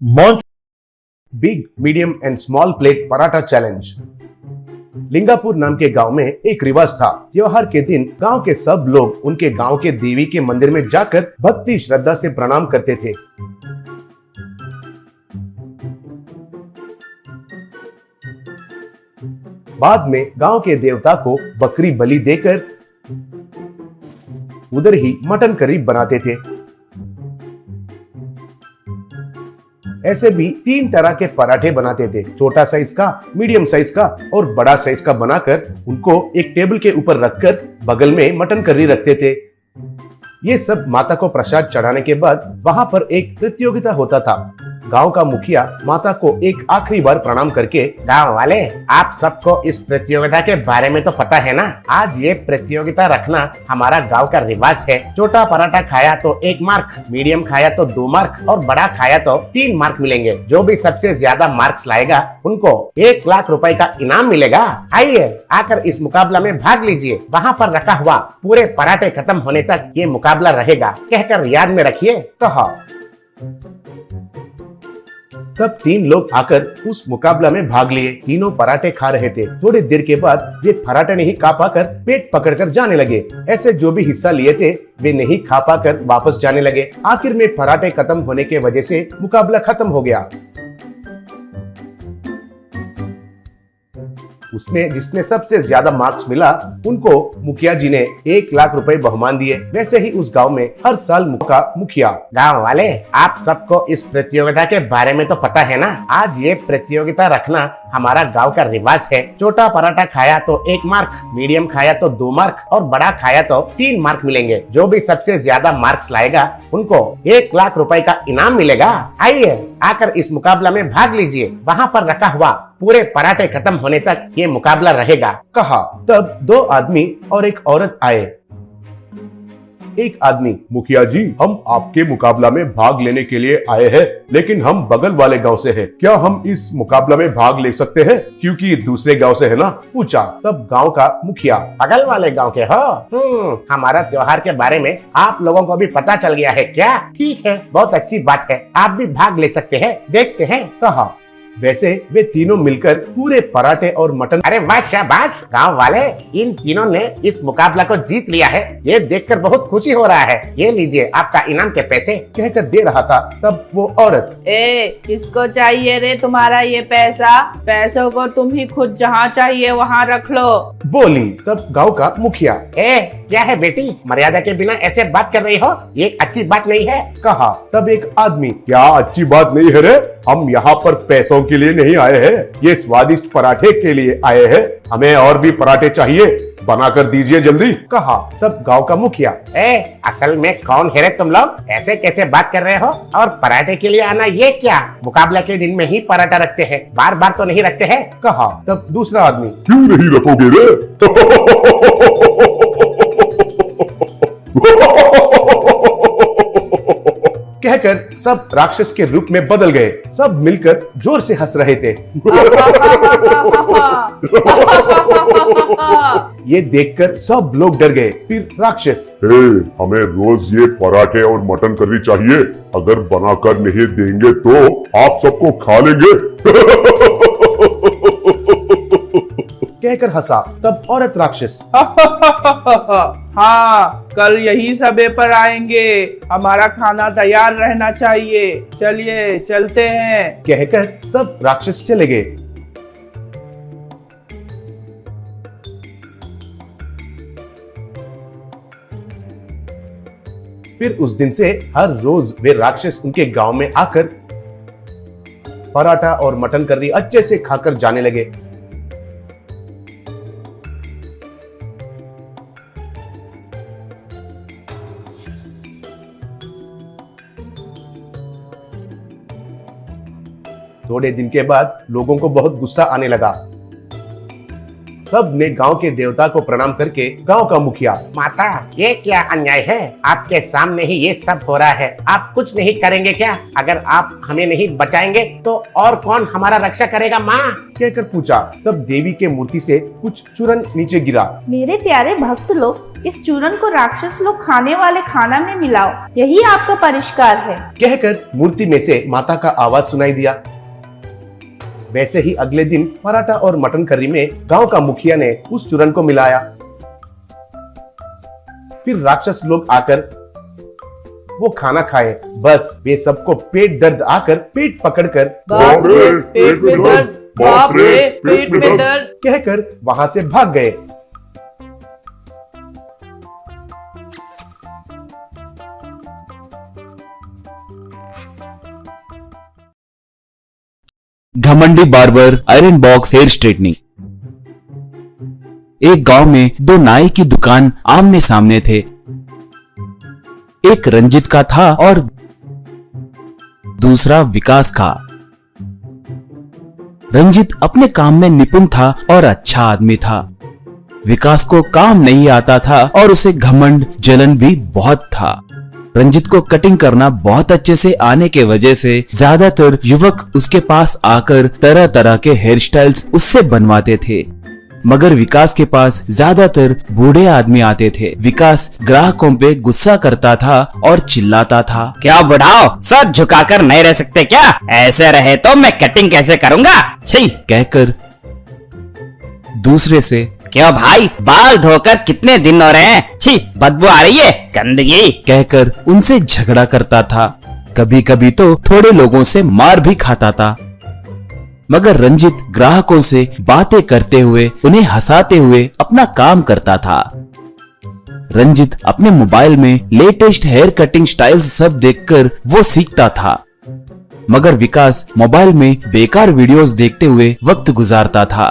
Munch big medium and small plate paratha challenge. Lingapur नाम के गांव में एक रिवाज था। त्योहार के दिन गांव के सब लोग उनके गांव के देवी के मंदिर में जाकर भक्ति श्रद्धा से प्रणाम करते थे। बाद में गांव के देवता को बकरी बलि देकर उधर ही मटन करी बनाते थे। ऐसे भी 3 तरह के पराठे बनाते थे, छोटा साइज का, मीडियम साइज का और बड़ा साइज का बनाकर उनको एक टेबल के ऊपर रखकर बगल में मटन करी रखते थे। ये सब माता को प्रसाद चढ़ाने के बाद वहां पर एक प्रतियोगिता होता था। गांव का मुखिया माता को एक आखिरी बार प्रणाम करके, गांव वाले, आप सबको इस प्रतियोगिता के बारे में तो पता है ना। आज ये प्रतियोगिता रखना हमारा गांव का रिवाज है। छोटा पराठा खाया तो 1 मार्क, मीडियम खाया तो 2 मार्क और बड़ा खाया तो 3 मार्क मिलेंगे। जो भी सबसे ज्यादा मार्क्स लाएगा उनको 1 लाख रुपए का इनाम मिलेगा। आइए आकर इस मुकाबला में भाग लीजिए। वहाँ पर रखा हुआ पूरे पराठे खत्म होने तक ये मुकाबला रहेगा, कहकर याद में रखिए। कहा। तब 3 लोग आकर उस मुकाबला में भाग लिए। तीनों पराठे खा रहे थे। थोड़ी देर के बाद वे पराठे नहीं खा पाकर पेट पकड़कर जाने लगे। ऐसे जो भी हिस्सा लिए थे वे नहीं खा पाकर वापस जाने लगे। आखिर में पराठे खत्म होने के वजह से मुकाबला खत्म हो गया। उसमें जिसने सबसे ज्यादा मार्क्स मिला उनको मुखिया जी ने 1 लाख रुपए बहुमान दिए। वैसे ही उस गांव में हर साल मुखिया। गांव वाले, आप सबको इस प्रतियोगिता के बारे में तो पता है ना। आज ये प्रतियोगिता रखना हमारा गांव का रिवाज है। छोटा पराठा खाया तो 1 मार्क, मीडियम खाया तो 2 मार्क और बड़ा खाया तो 3 मार्क मिलेंगे। जो भी सबसे ज्यादा मार्क्स लाएगा उनको 1 लाख रुपए का इनाम मिलेगा। आइए आकर इस मुकाबला में भाग लीजिए। वहाँ पर रखा हुआ पूरे पराठे खत्म होने तक ये मुकाबला रहेगा। कहा। तब 2 आदमी और एक औरत आए। एक आदमी, मुखिया जी, हम आपके मुकाबला में भाग लेने के लिए आए हैं, लेकिन हम बगल वाले गांव से हैं। क्या हम इस मुकाबला में भाग ले सकते हैं, क्योंकि दूसरे गांव से है ना? पूछा। तब गांव का मुखिया, बगल वाले गांव के हो? हमारा त्योहार के बारे में आप लोगों को भी पता चल गया है क्या? ठीक है, बहुत अच्छी बात है। आप भी भाग ले सकते हैं, देखते हैं। कहा। वैसे वे तीनों मिलकर पूरे पराठे और मटन। अरे वाह, शाबाश गांव वाले, इन तीनों ने इस मुकाबला को जीत लिया है। ये देखकर बहुत खुशी हो रहा है। ये लीजिए आपका इनाम के पैसे, कहकर दे रहा था। तब वो औरत, किसको चाहिए रे तुम्हारा ये पैसा? पैसों को तुम ही खुद जहाँ चाहिए वहाँ रख लो, बोली। तब गांव का मुखिया, क्या है बेटी, मर्यादा के बिना ऐसे बात कर रही हो? ये अच्छी बात नहीं है। कहा। तब एक आदमी, क्या अच्छी बात नहीं है रे? हम यहाँ पर पैसों के लिए नहीं आए हैं, ये स्वादिष्ट पराठे के लिए आए हैं। हमें और भी पराठे चाहिए, बनाकर दीजिए जल्दी। कहा। तब गांव का मुखिया, असल में कौन है रे तुम लोग? ऐसे कैसे बात कर रहे हो? और पराठे के लिए आना ये क्या? मुकाबला के दिन में ही पराठा रखते हैं, बार बार तो नहीं रखते हैं। कहा। तब दूसरा आदमी, क्यों नहीं रखोगे रे? कहकर सब राक्षस के रूप में बदल गए। सब मिलकर जोर से हंस रहे थे। ये देखकर सब लोग डर गए। फिर राक्षस, हमें रोज ये पराठे और मटन करी चाहिए। अगर बनाकर नहीं देंगे तो आप सबको खा लेंगे। कहकर हंसा। तब औरत राक्षस, हाँ, कल यही समय पर आएंगे। हमारा खाना तैयार रहना चाहिए। चलिए चलते हैं। कहकर सब राक्षस चले गए। फिर उस दिन से हर रोज वे राक्षस उनके गांव में आकर पराठा और मटन करी अच्छे से खाकर जाने लगे। थोड़े दिन के बाद लोगों को बहुत गुस्सा आने लगा। सब ने गांव के देवता को प्रणाम करके गांव का मुखिया, माता, ये क्या अन्याय है? आपके सामने ही ये सब हो रहा है, आप कुछ नहीं करेंगे क्या? अगर आप हमें नहीं बचाएंगे तो और कौन हमारा रक्षा करेगा माँ? कहकर पूछा। तब देवी के मूर्ति से कुछ चूरन नीचे गिरा। मेरे प्यारे भक्त लोग, इस चूरन को राक्षस लोग खाने वाले खाना में मिलाओ, यही आपका परिष्कार है। कहकर मूर्ति में से माता का आवाज सुनाई दिया। वैसे ही अगले दिन पराठा और मटन करी में गांव का मुखिया ने उस चूरन को मिलाया। फिर राक्षस लोग आकर वो खाना खाए। बस वे सबको पेट दर्द आकर पेट पकड़कर बाप रे पेट में दर्द, बाप रे पेट में दर्द कहकर वहां से भाग गए। घमंडी barber iron box hair straightening. एक गांव में दो नाई की दुकान आमने सामने थे। एक रंजित का था और दूसरा विकास का। रंजित अपने काम में निपुण था और अच्छा आदमी था। विकास को काम नहीं आता था और उसे घमंड जलन भी बहुत था। रंजित को कटिंग करना बहुत अच्छे से आने के वजह से ज्यादातर युवक उसके पास आकर तरह तरह के हेयर स्टाइल्स उससे बनवाते थे, मगर विकास के पास ज्यादातर बूढ़े आदमी आते थे। विकास ग्राहकों पे गुस्सा करता था और चिल्लाता था, क्या बुढ़ाओ, सर झुकाकर नहीं रह सकते क्या? ऐसे रहे तो मैं कटिंग कैसे करूँगा? छी! कहकर दूसरे से, क्यों भाई, बाल धोकर कितने दिन हो रहे हैं? छी, बदबू आ रही है, गंदगी! कहकर उनसे झगड़ा करता था। कभी कभी तो थोड़े लोगों से मार भी खाता था। मगर रंजित ग्राहकों से बातें करते हुए, उन्हें हंसाते हुए अपना काम करता था। रंजित अपने मोबाइल में लेटेस्ट हेयर कटिंग स्टाइल्स सब देखकर वो सीखता था, मगर विकास मोबाइल में बेकार वीडियोस देखते हुए वक्त गुजारता था।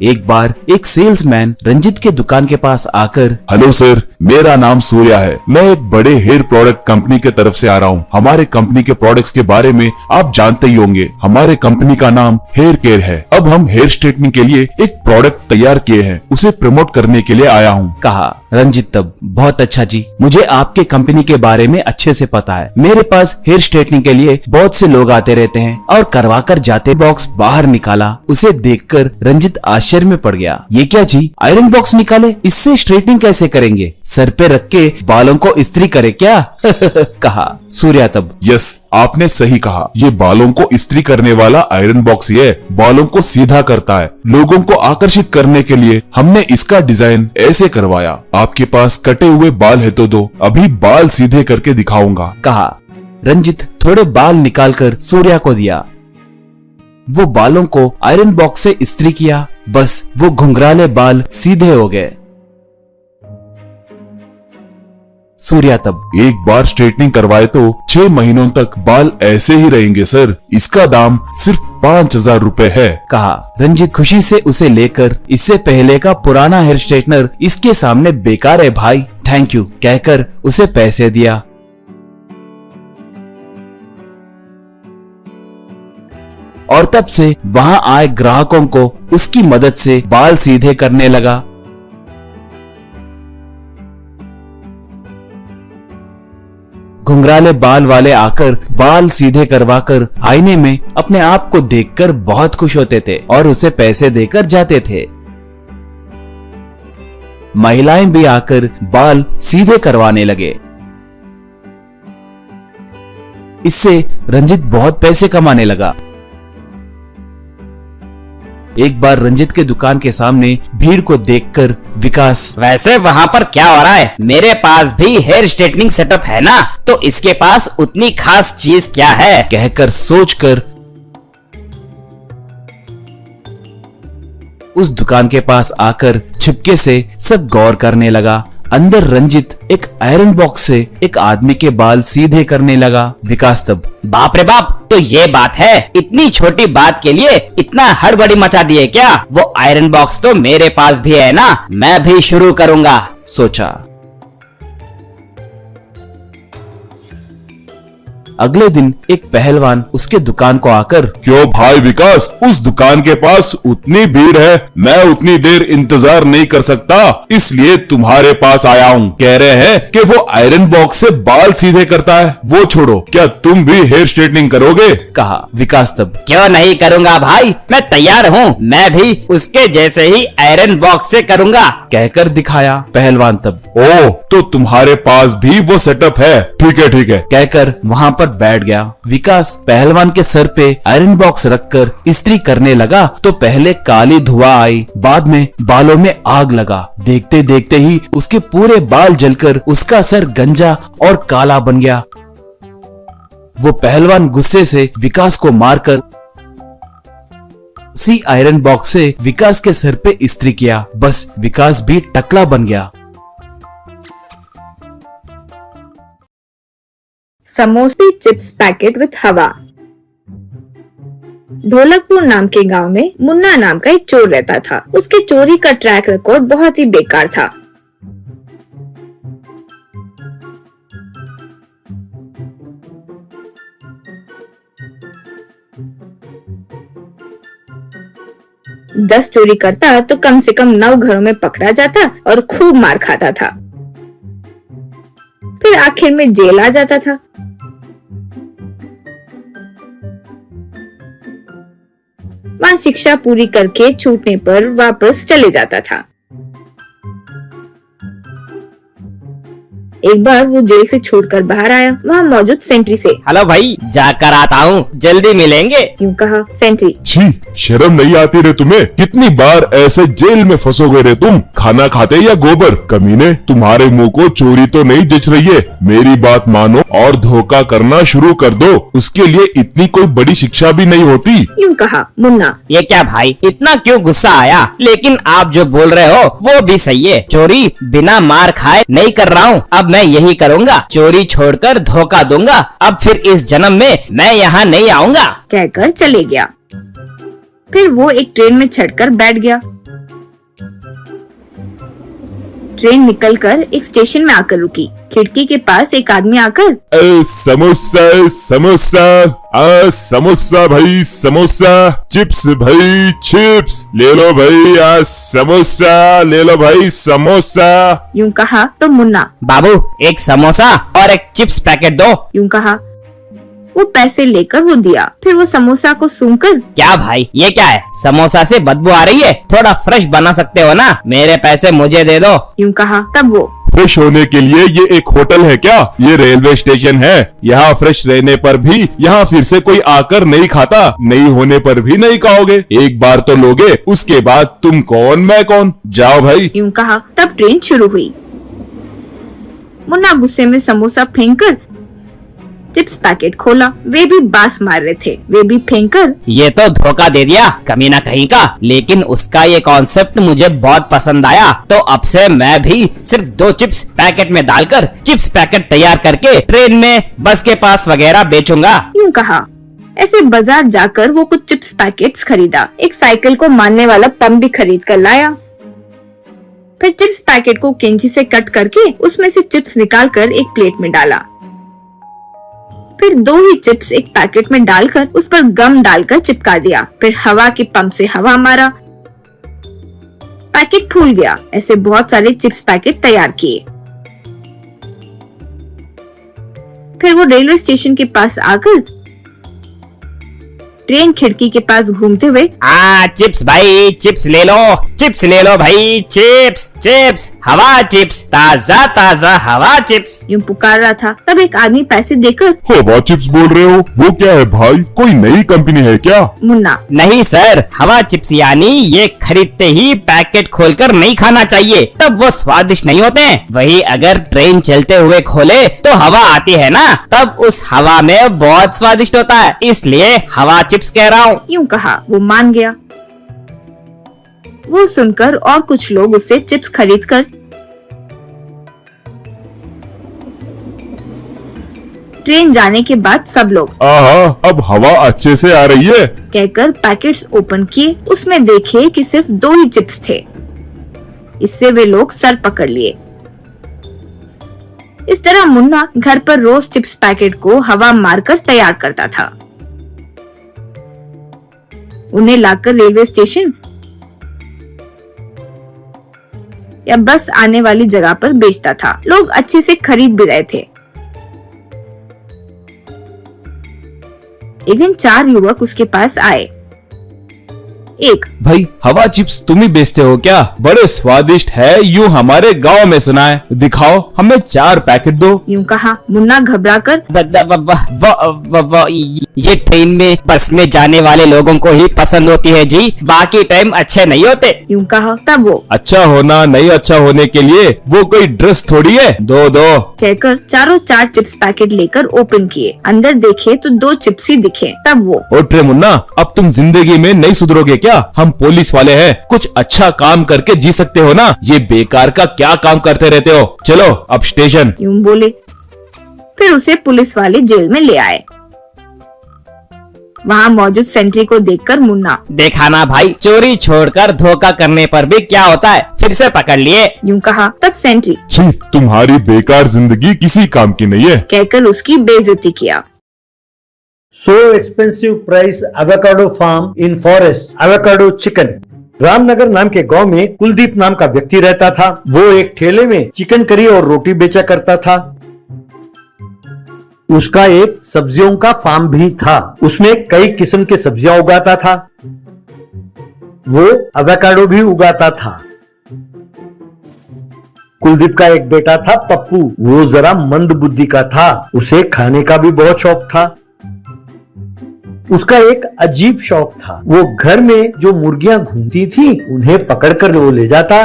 एक बार एक सेल्समैन रंजित के दुकान के पास आकर, हेलो सर, मेरा नाम सूर्या है। मैं एक बड़े हेयर प्रोडक्ट कंपनी के तरफ से आ रहा हूँ। हमारे कंपनी के प्रोडक्ट्स के बारे में आप जानते ही होंगे। हमारे कंपनी का नाम हेयर केयर है। अब हम हेयर स्ट्रेटनिंग के लिए एक प्रोडक्ट तैयार किए हैं, उसे प्रमोट करने के लिए आया हूँ, कहा। रंजित तब, बहुत अच्छा जी, मुझे आपके कंपनी के बारे में अच्छे से पता है। मेरे पास हेयर स्ट्रेटनिंग के लिए बहुत से लोग आते रहते हैं और करवा कर जाते। बॉक्स बाहर निकाला। उसे देखकर रंजित आश्चर्य में पड़ गया। ये क्या जी, आयरन बॉक्स निकाले? इससे स्ट्रेटनिंग कैसे करेंगे? सर पे रख के बालों को इस्त्री करे क्या? कहा सूर्या तब। यस, आपने सही कहा। ये बालों को इस्त्री करने वाला आयरन बॉक्स ही है। बालों को सीधा करता है। लोगों को आकर्षित करने के लिए हमने इसका डिजाइन ऐसे करवाया। आपके पास कटे हुए बाल है तो दो, अभी बाल सीधे करके दिखाऊंगा, कहा। रंजित थोड़े बाल निकालकर सूर्या को दिया। वो बालों को आयरन बॉक्स से इस्त्री किया। बस वो घुंघराले बाल सीधे हो गए। सूर्या तब, एक बार स्ट्रेटनिंग करवाए तो 6 महीनों तक बाल ऐसे ही रहेंगे सर। इसका दाम सिर्फ 5,000 रुपए है, कहा। रंजित खुशी से उसे लेकर, इससे पहले का पुराना हेयर स्ट्रेटनर इसके सामने बेकार है भाई, थैंक यू कहकर उसे पैसे दिया। और तब से वहां आए ग्राहकों को उसकी मदद से बाल सीधे करने लगा। घुंघराले बाल वाले आकर बाल सीधे करवाकर आईने में अपने आप को देखकर बहुत खुश होते थे और उसे पैसे देकर जाते थे। महिलाएं भी आकर बाल सीधे करवाने लगे। इससे रंजित बहुत पैसे कमाने लगा। एक बार रंजित के दुकान के सामने भीड़ को देखकर विकास, वैसे वहाँ पर क्या हो रहा है? मेरे पास भी हेयर स्ट्रेटनिंग सेटअप है ना, तो इसके पास उतनी खास चीज क्या है? कहकर सोचकर उस दुकान के पास आकर छिपके से सब गौर करने लगा। अंदर रंजित एक आयरन बॉक्स से एक आदमी के बाल सीधे करने लगा। विकास तब, बाप रे बाप, तो ये बात है? इतनी छोटी बात के लिए इतना हड़बड़ी मचा दिए क्या? वो आयरन बॉक्स तो मेरे पास भी है ना, मैं भी शुरू करूंगा, सोचा। अगले दिन एक पहलवान उसके दुकान को आकर, क्यों भाई विकास, उस दुकान के पास उतनी भीड़ है, मैं उतनी देर इंतजार नहीं कर सकता, इसलिए तुम्हारे पास आया हूँ। कह रहे हैं कि वो आयरन बॉक्स से बाल सीधे करता है। वो छोड़ो, क्या तुम भी हेयर स्ट्रेटनिंग करोगे? कहा विकास तब। क्यों नहीं करूँगा भाई, मैं तैयार हूँ, मैं भी उसके जैसे ही आयरन बॉक्स से करूँगा, कहकर दिखाया पहलवान तब। ओह, तो तुम्हारे पास भी वो सेटअप है, ठीक है ठीक है। कहकर वहाँ पर बैठ गया। विकास पहलवान के सर पे आयरन बॉक्स रखकर इस्त्री करने लगा तो पहले काली धुआं आई, बाद में बालों में आग लगा। देखते देखते ही उसके पूरे बाल जलकर उसका सर गंजा और काला बन गया। वो पहलवान गुस्से से विकास को मारकर उसी आयरन बॉक्स से विकास के सर पे इस्त्री किया। बस विकास भी टकला बन गया। समोसे चिप्स पैकेट विद हवा। ढोलकपुर नाम के गांव में मुन्ना नाम का एक चोर रहता था। उसके चोरी का ट्रैक रिकॉर्ड बहुत ही बेकार था। दस चोरी करता तो कम से कम 9 घरों में पकड़ा जाता और खूब मार खाता था। फिर आखिर में जेल आ जाता था। वहाँ शिक्षा पूरी करके छूटने पर वापस चले जाता था। एक बार वो जेल से छोड़कर बाहर आया। वहाँ मौजूद सेंट्री से, हेलो भाई, जाकर आता हूँ, जल्दी मिलेंगे, यूँ कहा सेंट्री। छी, शर्म नहीं आती रे तुम्हें? कितनी बार ऐसे जेल में फंसोगे रे तुम? खाना खाते या गोबर? कमीने, तुम्हारे मुंह को चोरी तो नहीं जच रही है। मेरी बात मानो और धोखा करना शुरू कर दो, उसके लिए इतनी कोई बड़ी शिक्षा भी नहीं होती। यूँ कहा मुन्ना। ये क्या भाई, इतना क्यों गुस्सा आया? लेकिन आप जो बोल रहे हो वो भी सही है। चोरी बिना मार खाए नहीं कर रहा हूँ, अब मैं यही करूँगा, चोरी छोड़कर धोखा दूंगा। अब फिर इस जन्म में मैं यहाँ नहीं आऊँगा, कहकर चले गया। फिर वो एक ट्रेन में चढ़कर बैठ गया। ट्रेन निकलकर एक स्टेशन में आकर रुकी। खिड़की के पास एक आदमी आकर, समोसा समोसा, समोसा भाई समोसा, चिप्स भाई चिप्स, ले लो भाई समोसा, ले लो भाई समोसा। यूँ कहा तो मुन्ना, बाबू एक समोसा और एक चिप्स पैकेट दो। यूँ कहा। वो पैसे लेकर वो दिया। फिर वो समोसा को सूंघकर, क्या भाई ये क्या है? समोसा से बदबू आ रही है, थोड़ा फ्रेश बना सकते हो ना? मेरे पैसे मुझे दे दो। यूँ कहा। तब वो, फ्रेश होने के लिए ये एक होटल है क्या? ये रेलवे स्टेशन है, यहाँ फ्रेश रहने पर भी यहाँ फिर से कोई आकर नहीं खाता, नहीं होने पर भी नहीं खाओगे। एक बार तो लोगे, उसके बाद तुम कौन मैं कौन, जाओ भाई। यूँ कहा। तब ट्रेन शुरू हुई। मुन्ना गुस्से में समोसा फेंककर चिप्स पैकेट खोला। वे भी बास मार रहे थे। वे भी फेंककर, ये तो धोखा दे दिया कमीना कहीं का, लेकिन उसका ये कॉन्सेप्ट मुझे बहुत पसंद आया। तो अब से मैं भी सिर्फ 2 चिप्स पैकेट में डालकर चिप्स पैकेट तैयार करके ट्रेन में, बस के पास वगैरह बेचूंगा। यूँ कहा। ऐसे बाजार जाकर वो कुछ चिप्स पैकेट्स खरीदा। एक साइकिल को मारने वाला पंप भी खरीद कर लाया। फिर चिप्स पैकेट को कैंची से कट करके उसमें से चिप्स निकालकर एक प्लेट में डाला। फिर 2 ही चिप्स एक पैकेट में डालकर उस पर गम डालकर चिपका दिया। फिर हवा के पंप से हवा मारा, पैकेट फूल गया। ऐसे बहुत सारे चिप्स पैकेट तैयार किए। फिर वो रेलवे स्टेशन के पास आकर ट्रेन खिड़की के पास घूमते हुए, चिप्स भाई चिप्स ले लो, चिप्स ले लो भाई, चिप्स चिप्स, हवा चिप्स, ताजा ताजा हवा चिप्स, यूँ पुकार रहा था। तब एक आदमी पैसे देकर, हवा चिप्स बोल रहे हो? वो क्या है भाई, कोई नई कंपनी है क्या? मुन्ना, नहीं सर, हवा चिप्स यानी ये खरीदते ही पैकेट खोलकर नहीं खाना चाहिए, तब वो स्वादिष्ट नहीं होते हैं। वही अगर ट्रेन चलते हुए खोले तो हवा आती है ना, तब उस हवा में बहुत स्वादिष्ट होता है, इसलिए हवा चिप्स कह रहा हूँ। यूँ कहा। वो मान गया। वो सुनकर और कुछ लोग उससे चिप्स खरीदकर ट्रेन जाने के बाद सब लोग, आहा, अब हवा अच्छे से आ रही है, कहकर पैकेट्स ओपन किए। उसमें देखे कि सिर्फ 2 ही चिप्स थे। इससे वे लोग सर पकड़ लिए। इस तरह मुन्ना घर पर रोज चिप्स पैकेट को हवा मारकर तैयार करता था। उन्हें लाकर रेलवे स्टेशन या बस आने वाली जगह पर बेचता था। लोग अच्छे से खरीद भी रहे थे। एक दिन 4 युवक उसके पास आए। एक, भाई हवा चिप्स तुम ही बेचते हो क्या? बड़े स्वादिष्ट है, यूं हमारे गांव में सुना है। दिखाओ, हमें 4 पैकेट दो। यूं कहा। मुन्ना घबराकर, ये ट्रेन में बस में जाने वाले लोगों को ही पसंद होती है जी, बाकी टाइम अच्छे नहीं होते। यूं कहा। तब वो, अच्छा होना नहीं अच्छा होने के लिए वो कोई ड्रेस थोड़ी है, दो दो कहकर चारों 4 चिप्स पैकेट लेकर ओपन किए। अंदर देखे तो 2 चिप्स ही दिखे। तब वो, उठ रे मुन्ना, अब तुम जिंदगी में नहीं सुधरोगे क्या? हम पुलिस वाले हैं, कुछ अच्छा काम करके जी सकते हो ना, ये बेकार का क्या काम करते रहते हो? चलो अब स्टेशन। यूं बोले। फिर उसे पुलिस वाले जेल में ले आए। वहाँ मौजूद सेंट्री को देखकर मुन्ना, देखा ना भाई, चोरी छोड़कर धोखा करने पर भी क्या होता है, फिर से पकड़ लिए। यूं कहा। तब सेंट्री, छी, तुम्हारी बेकार जिंदगी किसी काम की नहीं है। कहकर उसकी बेइज्जती किया। So expensive price avocado farm in forest, avocado chicken। Ramnagar नाम के गांव में कुलदीप नाम का व्यक्ति रहता था। वो एक ठेले में चिकन करी और रोटी बेचा करता था। उसका एक सब्जियों का फार्म भी था। उसमें कई किस्म के सब्जियां उगाता था। वो एवोकाडो भी उगाता था। कुलदीप का एक बेटा था पप्पू। वो जरा मंद बुद्धि का था। उसे खाने का भी बहुत शौक था। उसका एक अजीब शौक था। वो घर में जो मुर्गियां घूमती थी उन्हें पकड़कर वो ले जाता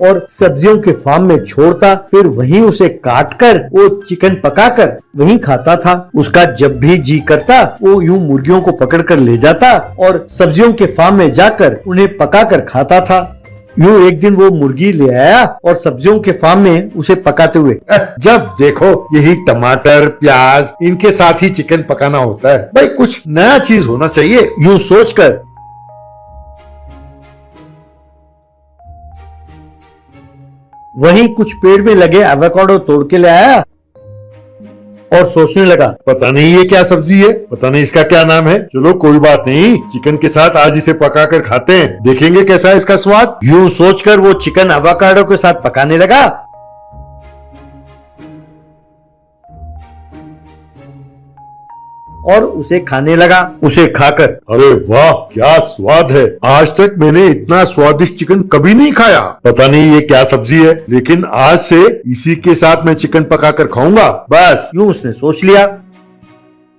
और सब्जियों के फार्म में छोड़ता। फिर वहीं उसे काटकर वो चिकन पकाकर वहीं खाता था। उसका जब भी जी करता वो यूं मुर्गियों को पकड़कर ले जाता और सब्जियों के फार्म में जाकर उन्हें पकाकर खाता था। यूं एक दिन वो मुर्गी ले आया और सब्जियों के फार्म में उसे पकाते हुए, जब देखो यही टमाटर प्याज इनके साथ ही चिकन पकाना होता है, भाई कुछ नया चीज होना चाहिए। यूं सोचकर वहीं कुछ पेड़ में लगे एवोकाडो तोड़ के ले आया और सोचने लगा, पता नहीं ये क्या सब्जी है, पता नहीं इसका क्या नाम है। चलो कोई बात नहीं, चिकन के साथ आज इसे पकाकर खाते हैं, देखेंगे कैसा है इसका स्वाद। यूं सोचकर वो चिकन एवोकाडो के साथ पकाने लगा और उसे खाने लगा। उसे खाकर, अरे वाह क्या स्वाद है, आज तक मैंने इतना स्वादिष्ट चिकन कभी नहीं खाया। पता नहीं ये क्या सब्जी है, लेकिन आज से इसी के साथ मैं चिकन पकाकर खाऊंगा बस। यूं उसने सोच लिया।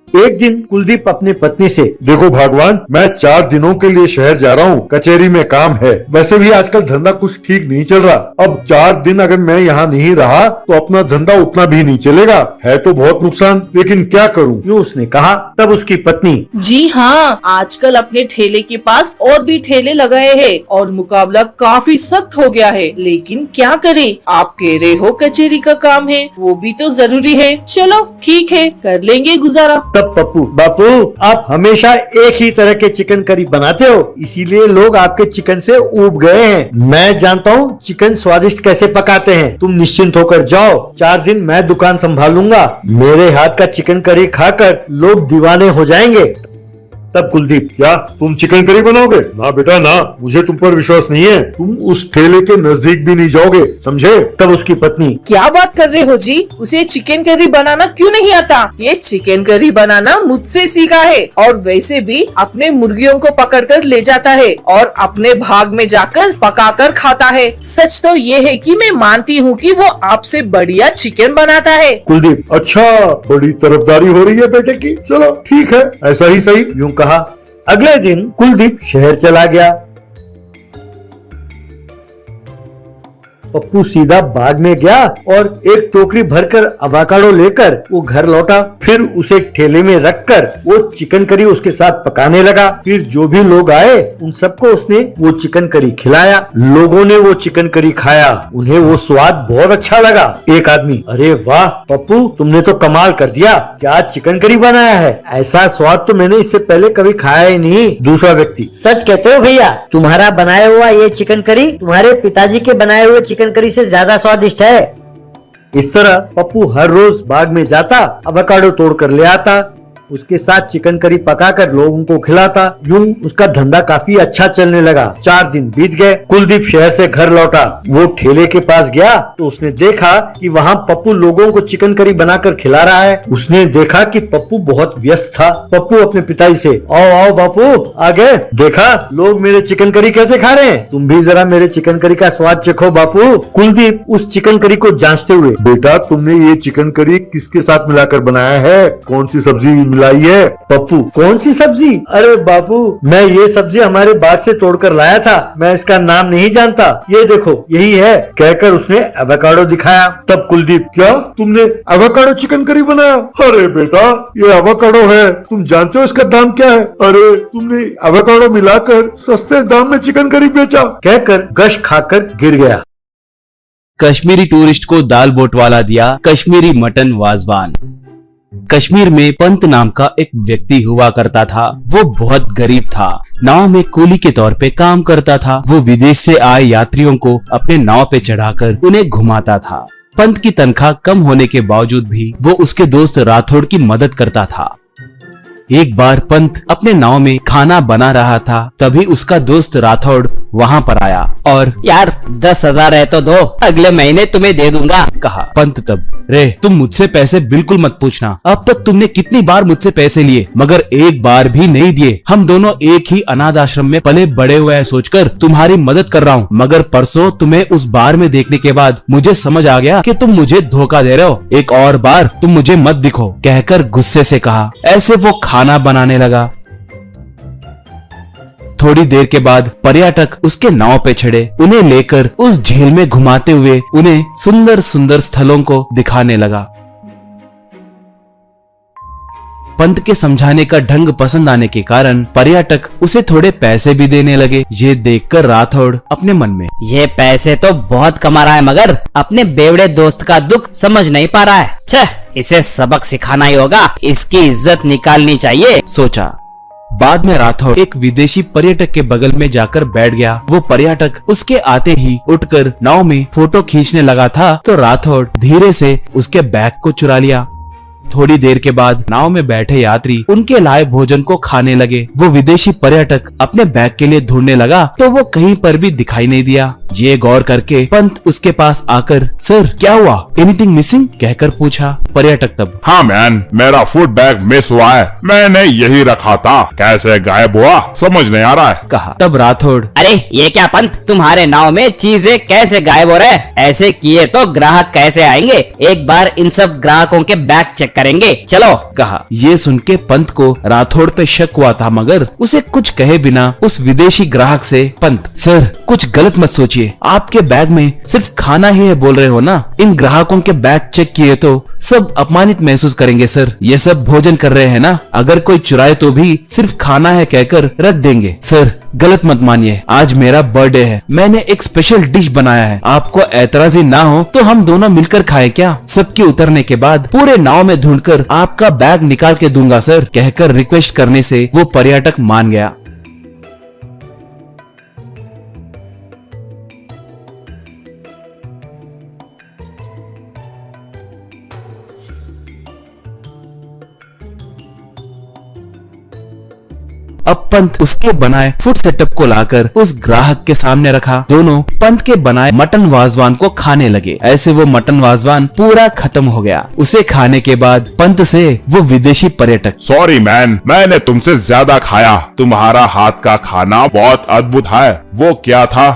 एक दिन कुलदीप अपनी पत्नी से, देखो भगवान, मैं 4 दिनों के लिए शहर जा रहा हूँ, कचहरी में काम है। वैसे भी आजकल धंधा कुछ ठीक नहीं चल रहा। अब 4 दिन अगर मैं यहाँ नहीं रहा तो अपना धंधा उतना भी नहीं चलेगा। है तो बहुत नुकसान, लेकिन क्या करूँ। यूं उसने कहा। तब उसकी पत्नी, जी हाँ, आजकल अपने ठेले के पास और भी ठेले लगाए हैं और मुकाबला काफी सख्त हो गया है, लेकिन क्या करें, आप कह रहे हो कचहरी का काम है, वो भी तो जरूरी है। चलो ठीक है, कर लेंगे गुजारा। पप्पू, बापू आप हमेशा एक ही तरह के चिकन करी बनाते हो, इसीलिए लोग आपके चिकन से ऊब गए हैं। मैं जानता हूँ चिकन स्वादिष्ट कैसे पकाते हैं। तुम निश्चिंत होकर जाओ, 4 दिन मैं दुकान संभालूंगा। मेरे हाथ का चिकन करी खाकर लोग दीवाने हो जाएंगे। तब कुलदीप, क्या तुम चिकन करी बनाओगे? ना बेटा ना, मुझे तुम पर विश्वास नहीं है। तुम उस ठेले के नजदीक भी नहीं जाओगे, समझे। तब उसकी पत्नी, क्या बात कर रहे हो जी, उसे चिकन करी बनाना क्यों नहीं आता? ये चिकन करी बनाना मुझसे सीखा है और वैसे भी अपने मुर्गियों को पकड़कर ले जाता है और अपने भाग में जाकर पकाकर खाता है। सच तो ये है कि मैं मानती हूँ कि वो आपसे बढ़िया चिकन बनाता है। कुलदीप, अच्छा, बड़ी तरफदारी हो रही है बेटे की। चलो ठीक है, ऐसा ही सही। यूं कहा। अगले दिन कुलदीप शहर चला गया। पप्पू सीधा बाग में गया और एक टोकरी भरकर एवोकाडो लेकर वो घर लौटा। फिर उसे ठेले में रखकर वो चिकन करी उसके साथ पकाने लगा। फिर जो भी लोग आए उन सबको उसने वो चिकन करी खिलाया। लोगों ने वो चिकन करी खाया, उन्हें वो स्वाद बहुत अच्छा लगा। एक आदमी, अरे वाह पप्पू, तुमने तो कमाल कर दिया, क्या चिकन करी बनाया है, ऐसा स्वाद तो मैंने इससे पहले कभी खाया ही नहीं। दूसरा व्यक्ति, सच कहते हो भैया, तुम्हारा बनाया हुआ ये चिकन करी तुम्हारे पिताजी के बनाए हुए चिकन करी से ज्यादा स्वादिष्ट है। इस तरह पप्पू हर रोज बाग में जाता, अवाकाडो तोड़ कर ले आता, उसके साथ चिकन करी पकाकर लोगों को खिलाता। यूं उसका धंधा काफी अच्छा चलने लगा। 4 दिन बीत गए। कुलदीप शहर से घर लौटा। वो ठेले के पास गया तो उसने देखा कि वहाँ पप्पू लोगों को चिकन करी बनाकर खिला रहा है। उसने देखा कि पप्पू बहुत व्यस्त था। पप्पू अपने पिताजी से, आओ आओ बापू आ गए, देखा लोग मेरे चिकन करी कैसे खा रहे हैं, तुम भी जरा मेरे चिकन करी का स्वाद चखो बापू। कुलदीप उस चिकन करी को जांचते हुए, बेटा तुमने ये चिकन करी किसके साथ मिलाकर बनाया है, कौन सी सब्जी मिलाई है? पप्पू, कौन सी सब्जी? अरे बापू, मैं ये सब्जी हमारे बाग से तोड़कर लाया था, मैं इसका नाम नहीं जानता, ये देखो यही है, कहकर उसने एवोकाडो दिखाया। तब कुलदीप, क्या तुमने एवोकाडो चिकन करी बनाया? अरे बेटा ये एवोकाडो है, तुम जानते हो इसका दाम क्या है? अरे तुमने एवोकाडो मिलाकर सस्ते दाम में चिकन करी बेचा, कहकर गश खाकर गिर गया। कश्मीरी टूरिस्ट को दाल बोट वाला दिया कश्मीरी मटन वाजवान। कश्मीर में पंत नाम का एक व्यक्ति हुआ करता था। वो बहुत गरीब था, नाव में कूली के तौर पे काम करता था। वो विदेश से आए यात्रियों को अपने नाव पे चढ़ाकर उन्हें घुमाता था। पंत की तनख्वाह कम होने के बावजूद भी वो उसके दोस्त राठौड़ की मदद करता था। एक बार पंत अपने नाव में खाना बना रहा था, तभी उसका दोस्त राठौड़ वहाँ पर आया और यार 10,000 है तो दो, अगले महीने तुम्हें दे दूंगा, कहा। पंत तब, रे तुम मुझसे पैसे बिल्कुल मत पूछना, अब तक तुमने कितनी बार मुझसे पैसे लिए मगर एक बार भी नहीं दिए। हम दोनों एक ही अनाथ आश्रम में पले बड़े हुए हैं सोचकर तुम्हारी मदद कर रहा हूँ, मगर परसों तुम्हें उस बार में देखने के बाद मुझे समझ आ गया कि तुम मुझे धोखा दे रहे हो। एक और बार तुम मुझे मत दिखो, कहकर गुस्से से कहा। ऐसे वो खाना बनाने लगा। थोड़ी देर के बाद पर्यटक उसके नाव पे चढ़े, उन्हें लेकर उस झील में घुमाते हुए उन्हें सुंदर सुंदर स्थलों को दिखाने लगा। पंत के समझाने का ढंग पसंद आने के कारण पर्यटक उसे थोड़े पैसे भी देने लगे। ये देखकर राठौड़ अपने मन में, ये पैसे तो बहुत कमा रहा है मगर अपने बेवड़े दोस्त का दुख समझ नहीं पा रहा है। छह, इसे सबक सिखाना ही होगा, इसकी इज्जत निकालनी चाहिए, सोचा। बाद में राठौड़ एक विदेशी पर्यटक के बगल में जाकर बैठ गया। वो पर्यटक उसके आते ही उठकर नाव में फोटो खींचने लगा था तो राठौड़ धीरे से उसके बैग को चुरा लिया। थोड़ी देर के बाद नाव में बैठे यात्री उनके लाए भोजन को खाने लगे। वो विदेशी पर्यटक अपने बैग के लिए ढूंढने लगा तो वो कहीं पर भी दिखाई नहीं दिया। ये गौर करके पंत उसके पास आकर, सर क्या हुआ, एनीथिंग मिसिंग, कहकर पूछा। पर्यटक तब, हाँ मैन, मेरा फूड बैग मिस हुआ है, मैंने यही रखा था, कैसे गायब हुआ समझ नहीं आ रहा है, कहा। तब राठौड़, अरे ये क्या पंत, तुम्हारे नाव में चीजें कैसे गायब हो रहे? ऐसे किए तो ग्राहक कैसे आएंगे? एक बार इन सब ग्राहकों के बैग चेक करेंगे, चलो, कहा। ये सुन के पंत को राठौड़ पे शक हुआ था मगर उसे कुछ कहे बिना उस विदेशी ग्राहक से, पंत सर कुछ गलत मत सोचिए, आपके बैग में सिर्फ खाना ही है बोल रहे हो ना, इन ग्राहकों के बैग चेक किए तो सब अपमानित महसूस करेंगे सर, ये सब भोजन कर रहे हैं ना, अगर कोई चुराए तो भी सिर्फ खाना है कहकर रख देंगे। सर गलत मत मानिए, आज मेरा बर्थडे है, मैंने एक स्पेशल डिश बनाया है, आपको ऐतराजी ना हो तो हम दोनों मिलकर खाएं क्या? सबके उतरने के बाद पूरे नाव में ढूंढकर आपका बैग निकाल के दूंगा सर, कहकर रिक्वेस्ट करने से वो पर्यटक मान गया। अब पंत उसके बनाए फूड सेटअप को लाकर उस ग्राहक के सामने रखा। दोनों पंत के बनाए मटन वाजवान को खाने लगे। ऐसे वो मटन वाजवान पूरा खत्म हो गया। उसे खाने के बाद पंत से वो विदेशी पर्यटक, सॉरी मैन, मैंने तुमसे ज्यादा खाया, तुम्हारा हाथ का खाना बहुत अद्भुत है। वो क्या था?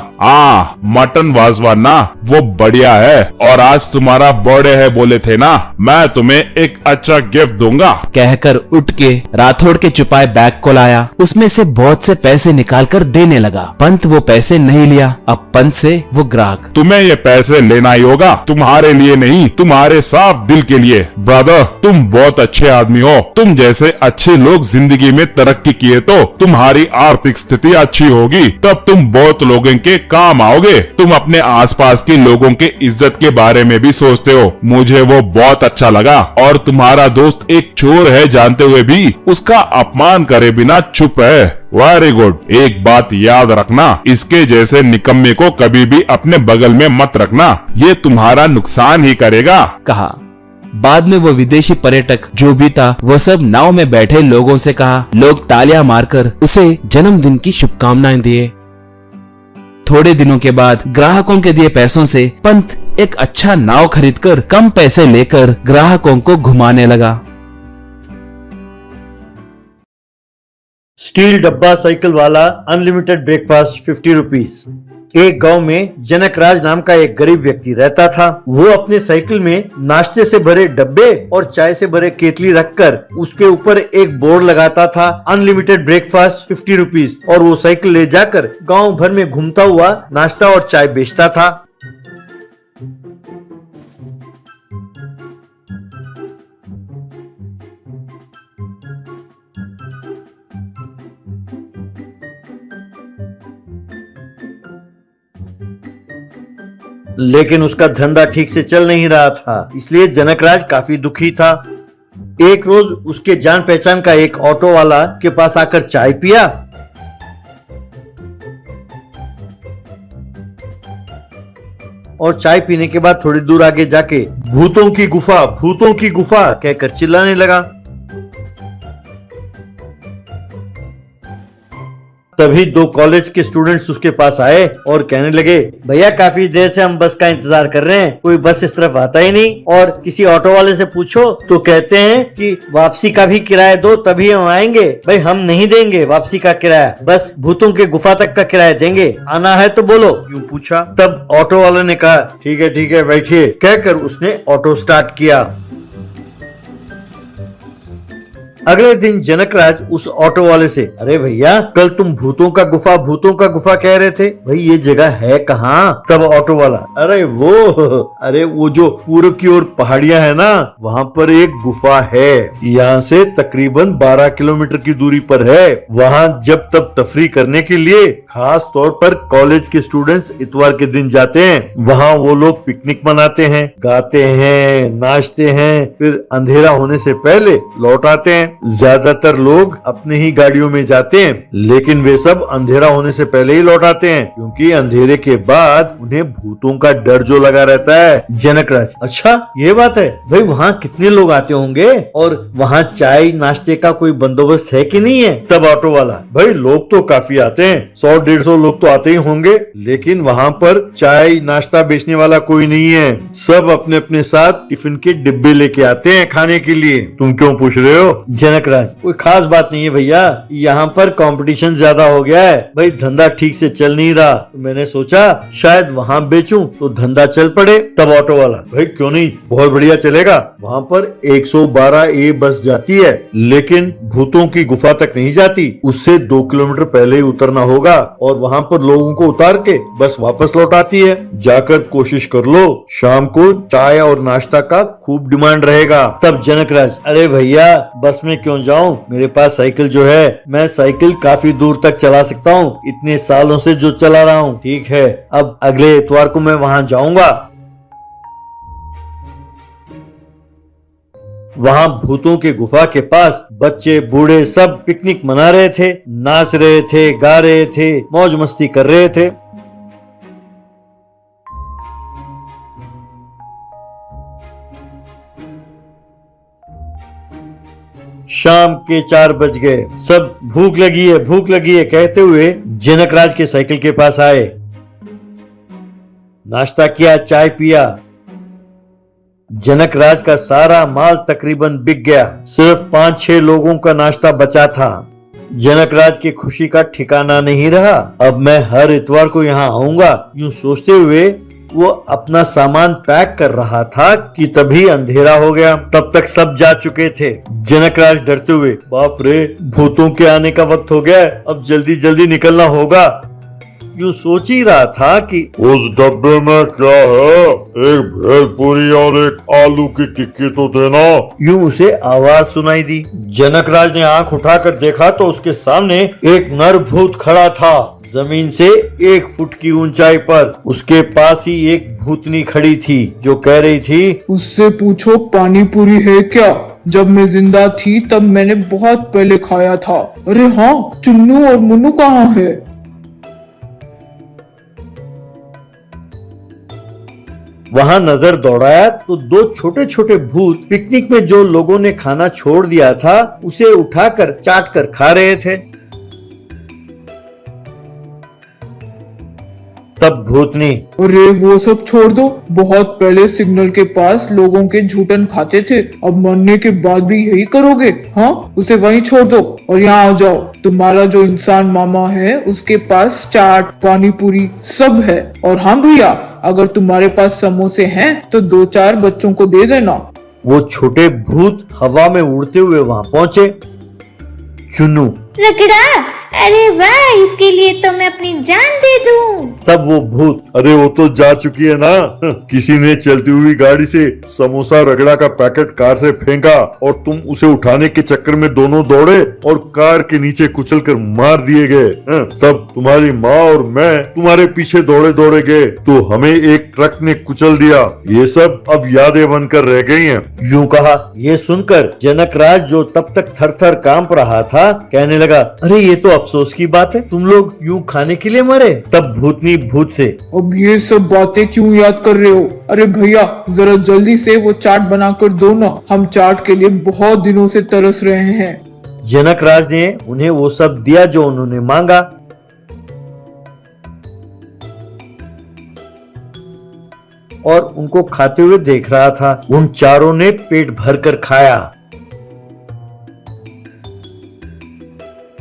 मटन वाजवान ना, वो बढ़िया है, और आज तुम्हारा बर्थडे है बोले थे ना, मैं तुम्हें एक अच्छा गिफ्ट दूंगा, कहकर उठ के राठौड़ के छुपाए बैग को लाया। उसमें से बहुत से पैसे निकालकर देने लगा। पंत वो पैसे नहीं लिया। अब पंत से वो ग्राहक, तुम्हें ये पैसे लेना ही होगा, तुम्हारे लिए नहीं, तुम्हारे साफ दिल के लिए। ब्रदर तुम बहुत अच्छे आदमी हो, तुम जैसे अच्छे लोग जिंदगी में तरक्की किए तो तुम्हारी आर्थिक स्थिति अच्छी होगी, तब तुम बहुत लोगों के काम आओगे। तुम अपने आसपास के लोगों के इज्जत के बारे में भी सोचते हो, मुझे वो बहुत अच्छा लगा। और तुम्हारा दोस्त एक चोर है जानते हुए भी उसका अपमान करे बिना चुप है, है। Very good. एक बात याद रखना, इसके जैसे निकम्मे को कभी भी अपने बगल में मत रखना, ये तुम्हारा नुकसान ही करेगा। कहा। बाद में वो विदेशी पर्यटक जो भी था वो सब नाव में बैठे लोगों से कहा। लोग तालियां मारकर उसे जन्मदिन की शुभकामनाएं दिए। थोड़े दिनों के बाद ग्राहकों के दिए पैसों से पंत एक अच्छा नाव खरीदकर कम पैसे लेकर ग्राहकों को घुमाने लगा। स्टील डब्बा साइकिल वाला अनलिमिटेड ब्रेकफास्ट 50 रुपीज। एक गांव में जनक राज नाम का एक गरीब व्यक्ति रहता था। वो अपने साइकिल में नाश्ते से भरे डब्बे और चाय से भरे केतली रखकर उसके ऊपर एक बोर्ड लगाता था, अनलिमिटेड ब्रेकफास्ट 50 रुपीज, और वो साइकिल ले जाकर गांव भर में घूमता हुआ नाश्ता और चाय बेचता था। लेकिन उसका धंधा ठीक से चल नहीं रहा था, इसलिए जनकराज काफी दुखी था। एक रोज उसके जान पहचान का एक ऑटो वाला के पास आकर चाय पिया। और चाय पीने के बाद थोड़ी दूर आगे जाके भूतों की गुफा कहकर चिल्लाने लगा। तभी दो कॉलेज के स्टूडेंट्स उसके पास आए और कहने लगे, भैया काफी देर से हम बस का इंतजार कर रहे हैं, कोई बस इस तरफ आता ही नहीं, और किसी ऑटो वाले से पूछो तो कहते हैं कि वापसी का भी किराया दो तभी हम आएंगे। भाई हम नहीं देंगे वापसी का किराया, बस भूतों के गुफा तक का किराया देंगे, आना है तो बोलो। यूं पूछा। तब ऑटो वाले ने कहा, ठीक है बैठिए, कहकर उसने ऑटो स्टार्ट किया। अगले दिन जनकराज उस ऑटो वाले से, अरे भैया कल तुम भूतों का गुफा कह रहे थे, भाई ये जगह है कहाँ? तब ऑटो वाला, अरे वो जो पूर्व की ओर पहाड़ियां है ना, वहाँ पर एक गुफा है, यहाँ से तकरीबन 12 किलोमीटर की दूरी पर है। वहाँ जब तब तफरी करने के लिए खास तौर पर कॉलेज के स्टूडेंट्स इतवार के दिन जाते हैं। वहाँ वो लोग पिकनिक मनाते हैं, गाते हैं, नाचते हैं, फिर अंधेरा होने से पहले लौट आते हैं। ज्यादातर लोग अपने ही गाड़ियों में जाते हैं, लेकिन वे सब अंधेरा होने से पहले ही लौट आते हैं, क्योंकि अंधेरे के बाद उन्हें भूतों का डर जो लगा रहता है। जनकराज, अच्छा ये बात है, भाई वहाँ कितने लोग आते होंगे और वहाँ चाय नाश्ते का कोई बंदोबस्त है कि नहीं है? तब ऑटो वाला, भाई लोग तो काफी आते हैं, 100-150 लोग तो आते ही होंगे, लेकिन वहाँ पर चाय नाश्ता बेचने वाला कोई नहीं है। सब अपने अपने साथ टिफिन के डिब्बे लेके आते हैं खाने के लिए। तुम क्यों पूछ रहे हो? जनकराज, कोई खास बात नहीं है भैया, यहाँ पर कंपटीशन ज्यादा हो गया है, भाई धंधा ठीक से चल नहीं रहा, तो मैंने सोचा शायद वहाँ बेचूं तो धंधा चल पड़े। तब ऑटो वाला, भाई क्यों नहीं, बहुत बढ़िया चलेगा। वहाँ पर 112A बस जाती है, लेकिन भूतों की गुफा तक नहीं जाती, उससे 2 किलोमीटर पहले ही उतरना होगा और वहाँ पर लोगों को उतार के बस वापस लौट आती है। जाकर कोशिश कर लो, शाम को चाय और नाश्ता का खूब डिमांड रहेगा। तब जनकराज, अरे भैया बस में क्यों जाऊं, मेरे पास साइकिल जो है, मैं साइकिल काफी दूर तक चला सकता हूँ, इतने सालों से जो चला रहा हूँ। ठीक है, अब अगले इतवार को मैं वहाँ जाऊंगा। वहाँ भूतों के गुफा के पास बच्चे बूढ़े सब पिकनिक मना रहे थे, नाच रहे थे, गा रहे थे, मौज मस्ती कर रहे थे। शाम के 4 बज गए, सब भूख लगी है कहते हुए जनकराज के साइकिल के पास आए। नाश्ता किया, चाय पिया। जनकराज का सारा माल तकरीबन बिक गया, सिर्फ 5-6 लोगों का नाश्ता बचा था। जनकराज की खुशी का ठिकाना नहीं रहा। अब मैं हर इतवार को यहाँ आऊंगा, यूं सोचते हुए वो अपना सामान पैक कर रहा था कि तभी अंधेरा हो गया। तब तक सब जा चुके थे। जनकराज डरते हुए, बाप रे भूतों के आने का वक्त हो गया है, अब जल्दी जल्दी निकलना होगा, यूं सोच ही रहा था कि उस डब्बे में क्या है? एक भेलपूरी और एक आलू की टिक्की तो देना। यूं उसे आवाज सुनाई दी। जनकराज ने आंख उठाकर देखा तो उसके सामने एक नर भूत खड़ा था, जमीन से 1 फुट की ऊंचाई पर। उसके पास ही एक भूतनी खड़ी थी जो कह रही थी, उससे पूछो पानी पूरी है क्या? जब मैं जिंदा थी तब मैंने बहुत पहले खाया था। अरे हाँ, चुन्नू और मुन्नू कहाँ है? वहाँ नजर दौड़ाया तो दो छोटे छोटे भूत पिकनिक में जो लोगों ने खाना छोड़ दिया था उसे उठाकर चाट कर खा रहे थे। तब भूतनी, अरे वो सब छोड़ दो, बहुत पहले सिग्नल के पास लोगों के झूठन खाते थे, अब मरने के बाद भी यही करोगे? हाँ, उसे वहीं छोड़ दो और यहाँ आ जाओ। तुम्हारा जो इंसान मामा है उसके पास चाट, पानी पूरी सब है। और हाँ भैया, अगर तुम्हारे पास समोसे हैं तो 2-4 बच्चों को दे देना। वो छोटे भूत हवा में उड़ते हुए वहाँ पहुँचे। चुन्नू, रगड़ा, अरे वाह, इसके लिए तो मैं अपनी जान दे दूं। तब वो भूत, अरे वो तो जा चुकी है ना। किसी ने चलती हुई गाड़ी से समोसा रगड़ा का पैकेट कार से फेंका और तुम उसे उठाने के चक्कर में दोनों दौड़े और कार के नीचे कुचल कर मार दिए गए। तब तुम्हारी माँ और मैं तुम्हारे पीछे दौड़े दौड़े गए तो हमें एक ट्रक ने कुचल दिया। ये सब अब यादें बनकर रह गई हैं। यूं कहा। ये सुनकर जनकराज जो तब तक थर थर कांप रहा था कहने लगा, अरे ये तो अफसोस की बात है, तुम लोग यूं खाने के लिए मरे। तब भूतनी भूत से, अब ये सब बातें क्यों याद कर रहे हो? अरे भैया, जरा जल्दी से वो चाट बनाकर दो ना, हम चाट के लिए बहुत दिनों से तरस रहे हैं। जनकराज ने उन्हें वो सब दिया जो उन्होंने मांगा। और उनको खाते हुए देख रहा था। उन चारों ने पेट भरकर खाया।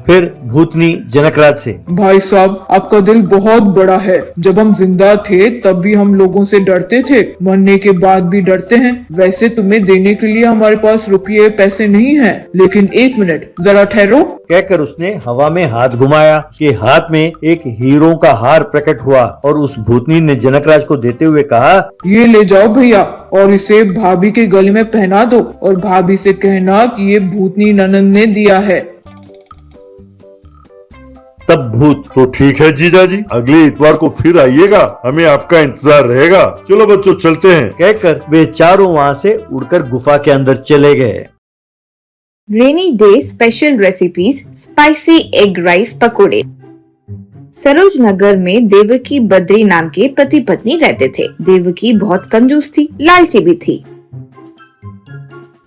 फिर भूतनी जनकराज से, भाई साहब, आपका दिल बहुत बड़ा है। जब हम जिंदा थे तब भी हम लोगों से डरते थे, मरने के बाद भी डरते हैं। वैसे तुम्हें देने के लिए हमारे पास रुपये पैसे नहीं हैं, लेकिन 1 मिनट जरा ठहरो। कहकर उसने हवा में हाथ घुमाया। उसके हाथ में एक हीरों का हार प्रकट हुआ और उस भूतनी ने जनकराज को देते हुए कहा, ये ले जाओ भैया और इसे भाभी के गले में पहना दो और भाभी से कहना कि ये भूतनी ननंद ने दिया है। तब भूत, तो ठीक है जीजा जी, अगले इतवार को फिर आइएगा, हमें आपका इंतजार रहेगा। चलो बच्चों चलते हैं। कहकर वे चारों वहाँ से उड़कर गुफा के अंदर चले गए। Rainy day special recipes, spicy egg rice पकोड़े। सरोज नगर में देवकी बद्री नाम के पति पत्नी रहते थे। देवकी बहुत कंजूस थी, लालची भी थी।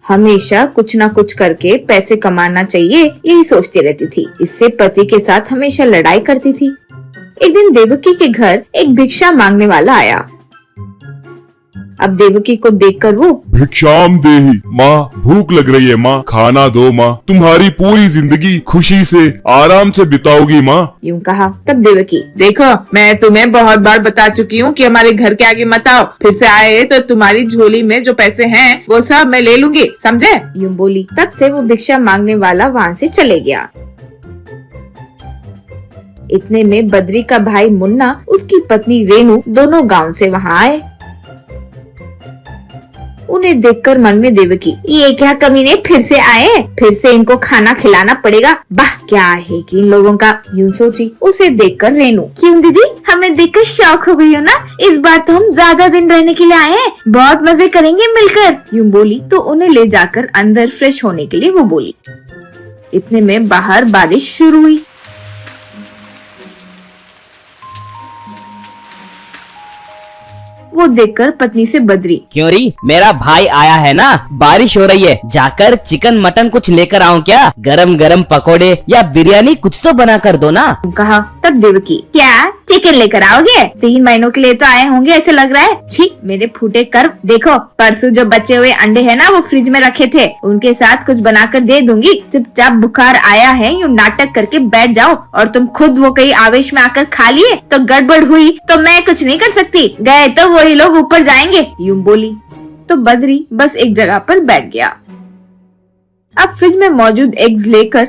हमेशा कुछ न कुछ करके पैसे कमाना चाहिए यही सोचती रहती थी। इससे पति के साथ हमेशा लड़ाई करती थी। एक दिन देवकी के घर एक भिक्षा मांगने वाला आया। अब देवकी को देखकर वो, भिक्षाम देही माँ, भूख लग रही है माँ, खाना दो माँ, तुम्हारी पूरी जिंदगी खुशी से आराम से बिताओगी माँ, यूं कहा। तब देवकी, देखो, मैं तुम्हें बहुत बार बता चुकी हूँ कि हमारे घर के आगे मत आओ। फिर से आए तो तुम्हारी झोली में जो पैसे हैं वो सब मैं ले लूंगी, समझे? यूं बोली। तब से वो भिक्षा मांगने वाला वहाँ से चले गया। इतने में बद्री का भाई मुन्ना, उसकी पत्नी रेनू दोनों गाँव से वहाँ आए। उन्हें देखकर मन में देवकी, ये क्या कमीने फिर से आए, फिर से इनको खाना खिलाना पड़ेगा। वाह, क्या है कि इन लोगों का, यूं सोची। उसे देखकर रेनू, क्यों दीदी, हमें देखकर शौक हो गई हो ना? इस बार तो हम ज्यादा दिन रहने के लिए आए हैं, बहुत मजे करेंगे मिलकर, यूं बोली। तो उन्हें ले जाकर अंदर फ्रेश होने के लिए वो बोली। इतने में बाहर बारिश शुरू हुई। वो देखकर पत्नी से बद्री, क्यों री, मेरा भाई आया है ना, बारिश हो रही है, जाकर चिकन मटन कुछ लेकर आऊं क्या? गरम गरम पकोड़े या बिरयानी कुछ तो बना कर दो ना, कहा। तब देवकी, क्या चिकन लेकर आओगे? 3 महीनों के लिए तो आए होंगे ऐसे लग रहा है। छी, मेरे फूटे कर। देखो, परसों जो बचे हुए अंडे है ना वो फ्रिज में रखे थे, उनके साथ कुछ बनाकर दे दूंगी। चुपचाप बुखार आया है यूं नाटक करके बैठ जाओ। और तुम खुद वो कहीं आवेश में आकर खा लिए तो गड़बड़ हुई तो मैं कुछ नहीं कर सकती, गए तो वही लोग ऊपर जाएंगे, यूं बोली। तो बद्री बस एक जगह पर बैठ गया। अब फ्रिज में मौजूद एग्स लेकर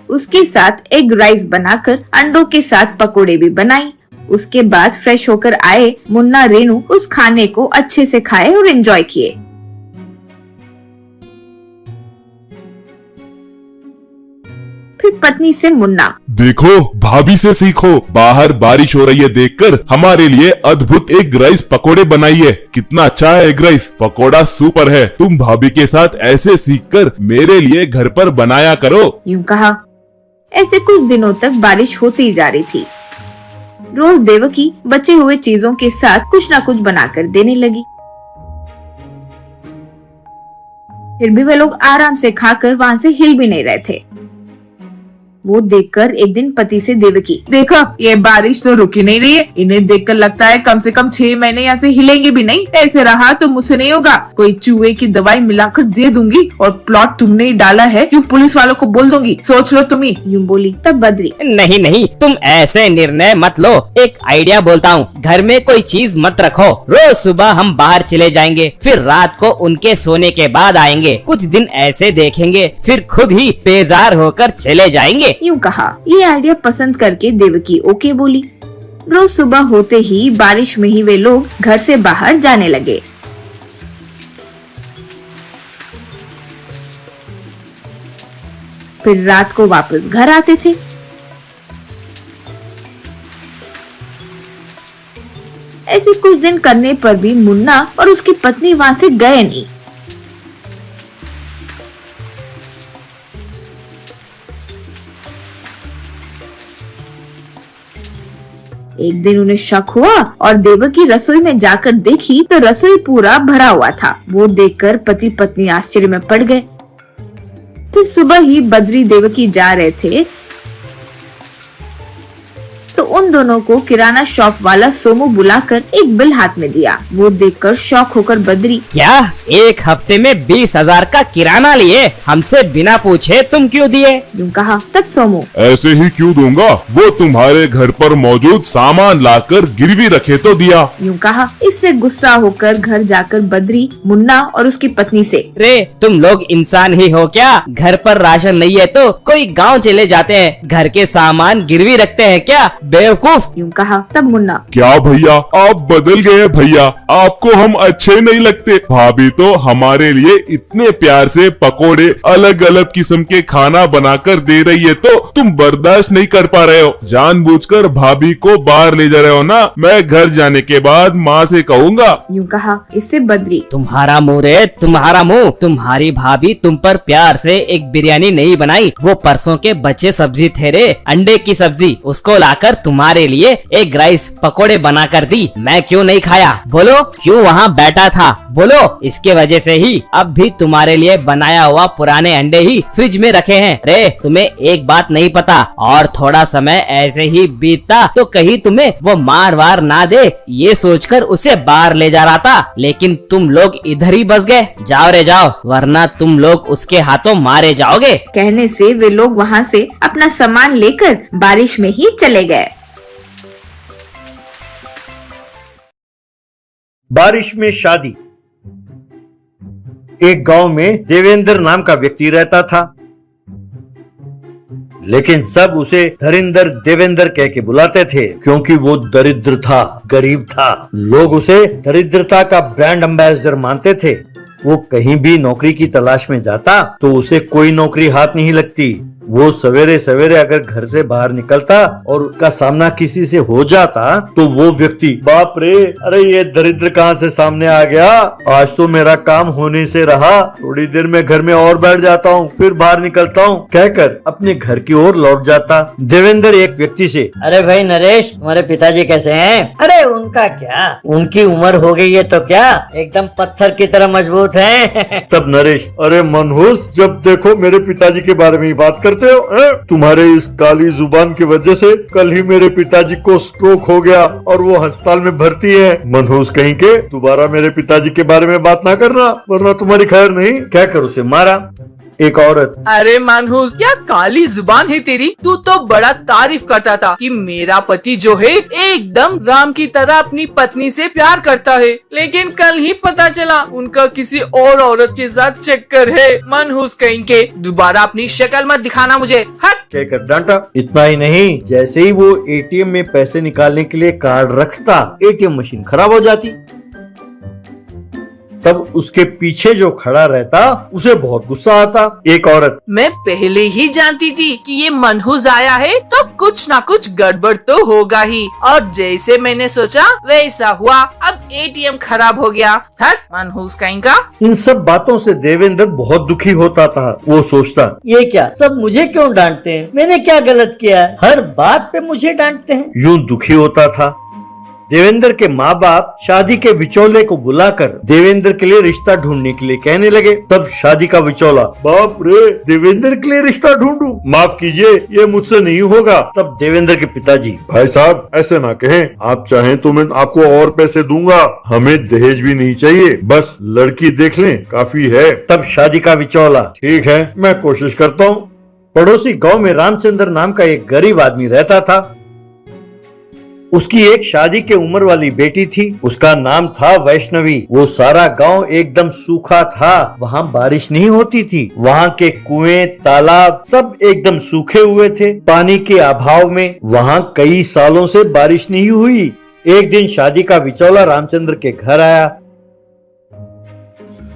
उसके साथ एग राइस बनाकर अंडों के साथ पकोड़े भी बनाई। उसके बाद फ्रेश होकर आए मुन्ना रेनू उस खाने को अच्छे से खाए और एंजॉय किए। फिर पत्नी से मुन्ना। देखो भाभी से सीखो, बाहर बारिश हो रही है देखकर हमारे लिए अद्भुत एग राइस पकोड़े बनाइए। कितना अच्छा है एग राइस, पकोड़ा सुपर है। तुम भाभी के साथ ऐसे सीखकर मेरे लिए घर पर बनाया करो। यूं कहा। ऐसे कुछ दिनों तक बारिश होती जा रही थी। रोज देवकी बचे हुए चीजों के साथ कुछ न कुछ बनाकर देने लगी। फिर भी वे लोग आराम से खाकर वहाँ से हिल भी नहीं रहे थे। वो देखकर एक दिन पति से देवकी, देखो ये बारिश तो रुकी नहीं रही है। इन्हें देखकर लगता है कम से कम 6 महीने यहाँ से हिलेंगे भी नहीं। ऐसे रहा तो मुझसे नहीं होगा। कोई चूहे की दवाई मिलाकर दे दूंगी और प्लॉट तुमने ही डाला है क्यों पुलिस वालों को बोल दूंगी। सोच लो तुम ही। यूं बोली। तब बद्री, नहीं नहीं, तुम ऐसे निर्णय मत लो। एक आइडिया बोलता हूँ, घर में कोई चीज मत रखो। रोज सुबह हम बाहर चले जाएंगे, फिर रात को उनके सोने के बाद आएंगे। कुछ दिन ऐसे देखेंगे, फिर खुद ही बेजार होकर चले जाएंगे। यूं कहा। ये आइडिया पसंद करके देवकी ओके बोली। रोज सुबह होते ही बारिश में ही वे लोग घर से बाहर जाने लगे। फिर रात को वापस घर आते थे। ऐसे कुछ दिन करने पर भी मुन्ना और उसकी पत्नी वहाँ से गए नहीं। एक दिन उन्हें शक हुआ और देवकी रसोई में जाकर देखी तो रसोई पूरा भरा हुआ था। वो देखकर पति पत्नी आश्चर्य में पड़ गए। फिर सुबह ही बद्री देवकी जा रहे थे तो उन दोनों को किराना शॉप वाला सोमू बुलाकर एक बिल हाथ में दिया। वो देखकर शॉक होकर बद्री, क्या 1 हफ्ते में 20,000 का किराना लिए? हमसे बिना पूछे तुम क्यों दिए? यूं कहा। तब सोमू, ऐसे ही क्यों दूंगा, वो तुम्हारे घर पर मौजूद सामान लाकर गिरवी रखे तो दिया। यूं कहा। इससे गुस्सा होकर घर जाकर बद्री मुन्ना और उसकी पत्नी से, रे तुम लोग इंसान ही हो क्या? घर पर राशन नहीं है तो कोई गांव चले जाते हैं, घर के सामान गिरवी रखते हैं क्या? बेवकूफ। यूं कहा। तब मुन्ना, क्या भैया आप बदल गए भैया, आपको हम अच्छे नहीं लगते। भाभी तो हमारे लिए इतने प्यार से पकोड़े अलग अलग किस्म के खाना बनाकर दे रही है तो तुम बर्दाश्त नहीं कर पा रहे हो। जानबूझकर भाभी को बाहर ले जा रहे हो ना। मैं घर जाने के बाद माँ से कहूँगा। यूं कहा। इससे बद्री, तुम्हारा मुंह रे तुम्हारा मुंह। तुम्हारी भाभी तुम पर प्यार से एक बिरयानी नहीं बनाई, वो परसों के बचे सब्जी थे रे, अंडे की सब्जी, उसको लाकर तुम्हारे लिए एग राइस पकोड़े बना कर दी। मैं क्यों नहीं खाया? बोलो क्यों वहाँ बैठा था? बोलो। इसके वजह से ही अब भी तुम्हारे लिए बनाया हुआ पुराने अंडे ही फ्रिज में रखे हैं। रे तुम्हें एक बात नहीं पता, और थोड़ा समय ऐसे ही बीतता तो कहीं तुम्हें वो मार वार ना दे, ये सोचकर उसे बाहर ले जा रहा था, लेकिन तुम लोग इधर ही बस गए। जाओ रे जाओ, वरना तुम लोग उसके हाथों मारे जाओगे। कहने से वे लोग वहाँ से अपना सामान लेकर बारिश में ही चले गए। बारिश में शादी। एक गांव में देवेंद्र नाम का व्यक्ति रहता था, लेकिन सब उसे धरिंदर देवेंद्र कह के बुलाते थे क्योंकि वो दरिद्र था, गरीब था। लोग उसे दरिद्रता का ब्रांड एम्बेसडर मानते थे। वो कहीं भी नौकरी की तलाश में जाता तो उसे कोई नौकरी हाथ नहीं लगती। वो सवेरे सवेरे अगर घर से बाहर निकलता और उसका सामना किसी से हो जाता तो वो व्यक्ति, बाप रे, अरे ये दरिद्र कहाँ से सामने आ गया, आज तो मेरा काम होने से रहा, थोड़ी देर में घर में और बैठ जाता हूँ, फिर बाहर निकलता हूँ, कहकर अपने घर की ओर लौट जाता। देवेंद्र एक व्यक्ति से, अरे भाई नरेश, तुम्हारे पिताजी कैसे हैं? अरे उनका क्या, उनकी उम्र हो गई है तो क्या, एकदम पत्थर की तरह मजबूत हैं। तब नरेश, अरे मनहूस, जब देखो मेरे पिताजी के बारे में ही बात करते हो। तुम्हारे इस काली जुबान की वजह से कल ही मेरे पिताजी को स्ट्रोक हो गया और वो अस्पताल में भर्ती है। मनहूस कहीं के, दोबारा मेरे पिताजी के बारे में बात ना करना वरना तुम्हारी खैर नहीं, कहकर उसे मारा। एक औरत, अरे मानहूस, क्या काली जुबान है तेरी। तू तो बड़ा तारीफ करता था कि मेरा पति जो है एकदम राम की तरह अपनी पत्नी से प्यार करता है, लेकिन कल ही पता चला उनका किसी और औरत के साथ चक्कर है। मानहूस कहीं के, दोबारा अपनी शक्ल मत दिखाना मुझे, हट, कहकर डांटा। इतना ही नहीं, जैसे ही वो एटीएम में पैसे निकालने के लिए कार्ड रखता, एटीएम मशीन खराब हो जाती। तब उसके पीछे जो खड़ा रहता उसे बहुत गुस्सा आता। एक औरत, मैं पहले ही जानती थी कि ये मनहूस आया है तो कुछ ना कुछ गड़बड़ तो होगा ही, और जैसे मैंने सोचा वैसा हुआ। अब एटीएम खराब हो गया। मनहूस कहीं का। इन सब बातों से देवेंद्र बहुत दुखी होता था। वो सोचता, ये क्या, सब मुझे क्यों डांटते हैं? मैंने क्या गलत किया है? हर बात पे मुझे डांटते हैं। यूं दुखी होता था। देवेंद्र के माँ बाप शादी के विचौले को बुलाकर देवेंद्र के लिए रिश्ता ढूंढने के लिए कहने लगे। तब शादी का विचौला, बाप रे, देवेंद्र के लिए रिश्ता ढूंढूं? माफ कीजिए, ये मुझसे नहीं होगा। तब देवेंद्र के पिताजी, भाई साहब ऐसे ना कहें, आप चाहें तो मैं आपको और पैसे दूंगा, हमें दहेज भी नहीं चाहिए, बस लड़की देख लें काफी है। तब शादी का विचौला, ठीक है मैं कोशिश करता हूँ। पड़ोसी गांव में रामचंद्र नाम का एक गरीब आदमी रहता था। उसकी एक शादी के उम्र वाली बेटी थी। उसका नाम था वैष्णवी। वो सारा गांव एकदम सूखा था। वहाँ बारिश नहीं होती थी। वहाँ के कुएं, तालाब सब एकदम सूखे हुए थे। पानी के अभाव में वहाँ कई सालों से बारिश नहीं हुई। एक दिन शादी का विचौला रामचंद्र के घर आया।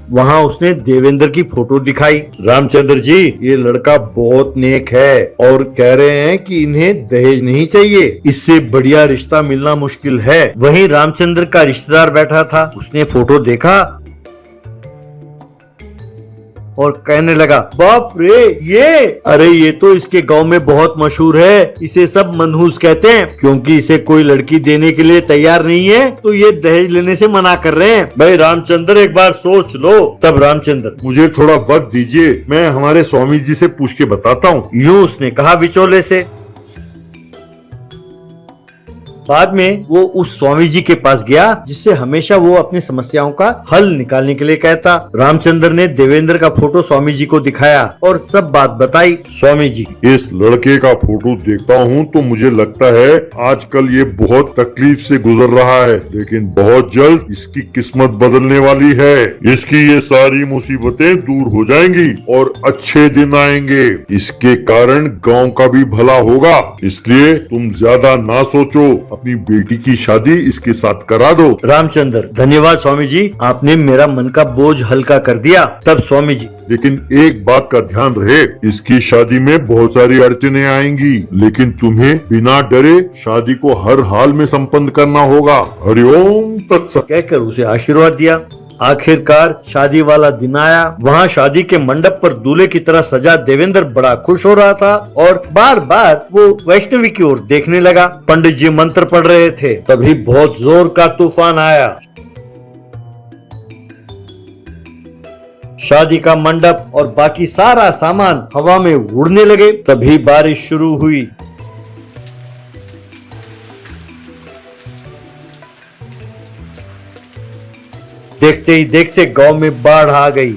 वहाँ उसने देवेंद्र की फोटो दिखाई। रामचंद्र जी, ये लड़का बहुत नेक है और कह रहे हैं कि इन्हें दहेज नहीं चाहिए, इससे बढ़िया रिश्ता मिलना मुश्किल है। वहीं रामचंद्र का रिश्तेदार बैठा था। उसने फोटो देखा और कहने लगा, बाप रे, ये तो इसके गांव में बहुत मशहूर है। इसे सब मनहूस कहते हैं क्योंकि इसे कोई लड़की देने के लिए तैयार नहीं है, तो ये दहेज लेने से मना कर रहे हैं। भाई रामचंद्र, एक बार सोच लो। तब रामचंद्र, मुझे थोड़ा वक्त दीजिए, मैं हमारे स्वामी जी से पूछ के बताता हूँ। यूं उसने कहा विचोले से। बाद में वो उस स्वामी जी के पास गया जिससे हमेशा वो अपनी समस्याओं का हल निकालने के लिए कहता। रामचंद्र ने देवेंद्र का फोटो स्वामी जी को दिखाया और सब बात बताई। स्वामी जी, इस लड़के का फोटो देखता हूँ तो मुझे लगता है आजकल ये बहुत तकलीफ से गुजर रहा है, लेकिन बहुत जल्द इसकी किस्मत बदलने वाली है। इसकी ये सारी मुसीबतें दूर हो जाएंगी और अच्छे दिन आएंगे। इसके कारण गांव का भी भला होगा, इसलिए तुम ज्यादा ना सोचो, अपनी बेटी की शादी इसके साथ करा दो। रामचंद्र, धन्यवाद स्वामी जी, आपने मेरा मन का बोझ हल्का कर दिया। तब स्वामी जी, लेकिन एक बात का ध्यान रहे, इसकी शादी में बहुत सारी अड़चने आएंगी, लेकिन तुम्हें बिना डरे शादी को हर हाल में संपन्न करना होगा। हरिओम तत्सत कहकर उसे आशीर्वाद दिया। आखिरकार शादी वाला दिन आया। वहाँ शादी के मंडप पर दूल्हे की तरह सजा देवेंद्र बड़ा खुश हो रहा था और बार बार वो वैष्णवी की ओर देखने लगा। पंडित जी मंत्र पढ़ रहे थे। तभी बहुत जोर का तूफान आया। शादी का मंडप और बाकी सारा सामान हवा में उड़ने लगे। तभी बारिश शुरू हुई। देखते ही देखते गांव में बाढ़ आ गई।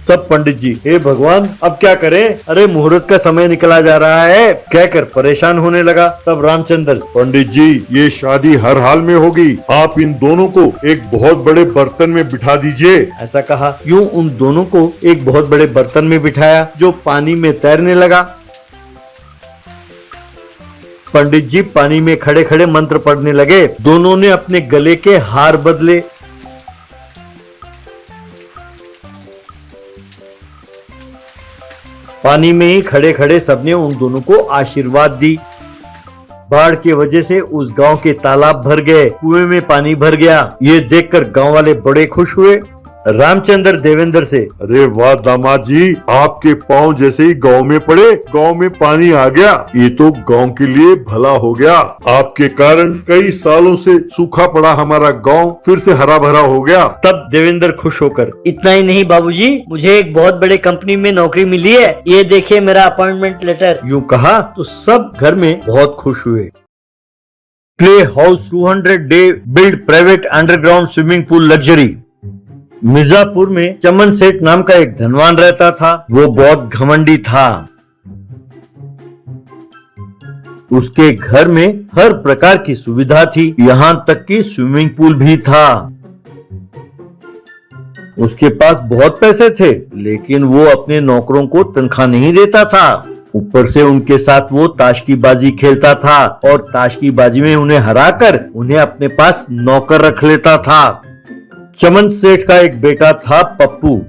तब पंडित जी, हे भगवान अब क्या करें? अरे मुहूर्त का समय निकला जा रहा है, कहकर परेशान होने लगा। तब रामचंद्र, पंडित जी, ये शादी हर हाल में होगी, आप इन दोनों को एक बहुत बड़े बर्तन में बिठा दीजिए। ऐसा कहा। यूं उन दोनों को एक बहुत बड़े बर्तन में बिठाया जो पानी में तैरने लगा। पंडित जी पानी में खड़े खड़े मंत्र पढ़ने लगे। दोनों ने अपने गले के हार बदले। पानी में ही खड़े खड़े सबने उन दोनों को आशीर्वाद दी। बाढ़ की वजह से उस गांव के तालाब भर गए, कुएं में पानी भर गया। ये देखकर गांव वाले बड़े खुश हुए। रामचंद्र देवेंद्र से, अरे वाह दामाद जी, आपके पांव जैसे ही गांव में पड़े, गांव में पानी आ गया। ये तो गांव के लिए भला हो गया। आपके कारण कई सालों से सूखा पड़ा हमारा गांव फिर से हरा भरा हो गया। तब देवेंद्र खुश होकर, इतना ही नहीं बाबूजी, मुझे एक बहुत बड़े कंपनी में नौकरी मिली है, ये देखिए मेरा अपॉइंटमेंट लेटर। यूं कहा तो सब घर में बहुत खुश हुए। Play house 200 day build private underground swimming pool luxury. Mirzapur में चमन सेठ नाम का एक धनवान रहता था। वो बहुत घमंडी था। उसके घर में हर प्रकार की सुविधा थी, यहाँ तक कि स्विमिंग पूल भी था। उसके पास बहुत पैसे थे, लेकिन वो अपने नौकरों को तनख्वाह नहीं देता था। ऊपर से उनके साथ वो ताश की बाजी खेलता था और ताश की बाजी में उन्हें हराकर उन्हें अपने पास नौकर रख लेता था। चमन सेठ का एक बेटा था पप्पू।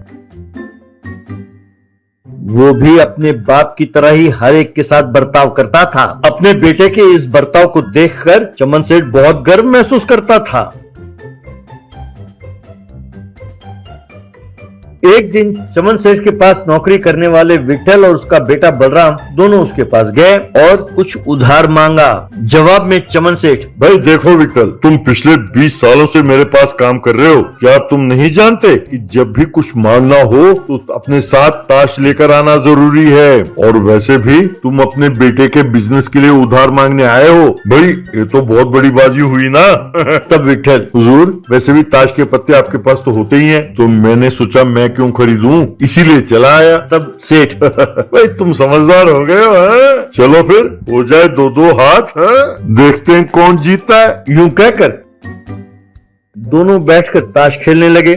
वो भी अपने बाप की तरह ही हर एक के साथ बर्ताव करता था। अपने बेटे के इस बर्ताव को देखकर चमन सेठ बहुत गर्व महसूस करता था। एक दिन चमन सेठ के पास नौकरी करने वाले विठल और उसका बेटा बलराम दोनों उसके पास गए और कुछ उधार मांगा। जवाब में चमन सेठ, भाई देखो विठल, तुम पिछले 20 सालों से मेरे पास काम कर रहे हो। क्या तुम नहीं जानते कि जब भी कुछ मांगना हो तो अपने साथ ताश लेकर आना जरूरी है। और वैसे भी तुम अपने बेटे के बिजनेस के लिए उधार मांगने आए हो। भाई ये तो बहुत बड़ी बाजी हुई ना। तब विठल, हुजूर वैसे भी ताश के पत्ते आपके पास तो होते ही हैं, तो मैंने सोचा मैं क्यों खरीदूं, इसीलिए चला आया। तब सेठ, भाई तुम समझदार हो गए हो, हैं? चलो फिर हो जाए 2-2 हाथ, हैं? देखते हैं कौन जीतता है। यूं कहकर दोनों बैठकर ताश खेलने लगे।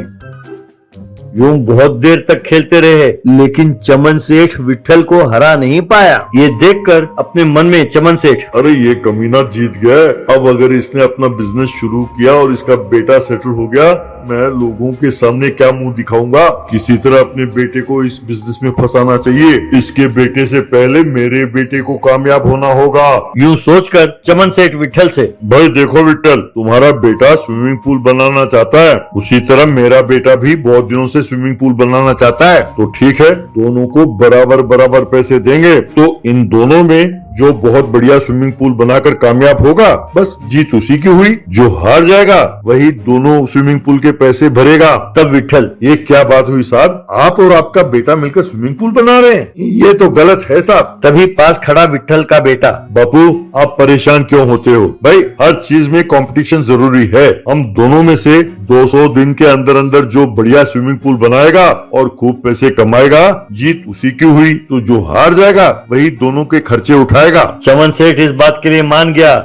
यूं बहुत देर तक खेलते रहे, लेकिन चमन सेठ विठल को हरा नहीं पाया। ये देखकर अपने मन में चमन सेठ, अरे ये कमीना जीत गया। अब अगर इसने अपना बिजनेस शुरू किया और इसका बेटा सेटल हो गया, मैं लोगों के सामने क्या मुंह दिखाऊंगा। किसी तरह अपने बेटे को इस बिजनेस में फंसाना चाहिए। इसके बेटे से पहले मेरे बेटे को कामयाब होना होगा। यूं सोचकर चमन सेठ विठल से, भाई देखो विठल, तुम्हारा बेटा स्विमिंग पूल बनाना चाहता है, उसी तरह मेरा बेटा भी बहुत दिनों से स्विमिंग पूल बनाना चाहता है। तो ठीक है, दोनों को बराबर बराबर पैसे देंगे। तो इन दोनों में जो बहुत बढ़िया स्विमिंग पूल बनाकर कामयाब होगा, बस जीत उसी की हुई। जो हार जाएगा वही दोनों स्विमिंग पूल के पैसे भरेगा। तब विठल, ये क्या बात हुई साहब, आप और आपका बेटा मिलकर स्विमिंग पूल बना रहे हैं? ये तो गलत है साहब। तभी पास खड़ा विठल का बेटा, बापू आप परेशान क्यों होते हो? भाई हर चीज में कंपटीशन जरूरी है। हम दोनों में से 200 दिन के अंदर अंदर जो बढ़िया स्विमिंग पूल बनाएगा और खूब पैसे कमाएगा, जीत उसी की हुई। तो जो हार जाएगा वही दोनों के खर्चे उठाएगा। चमन सेठ इस बात के लिए मान गया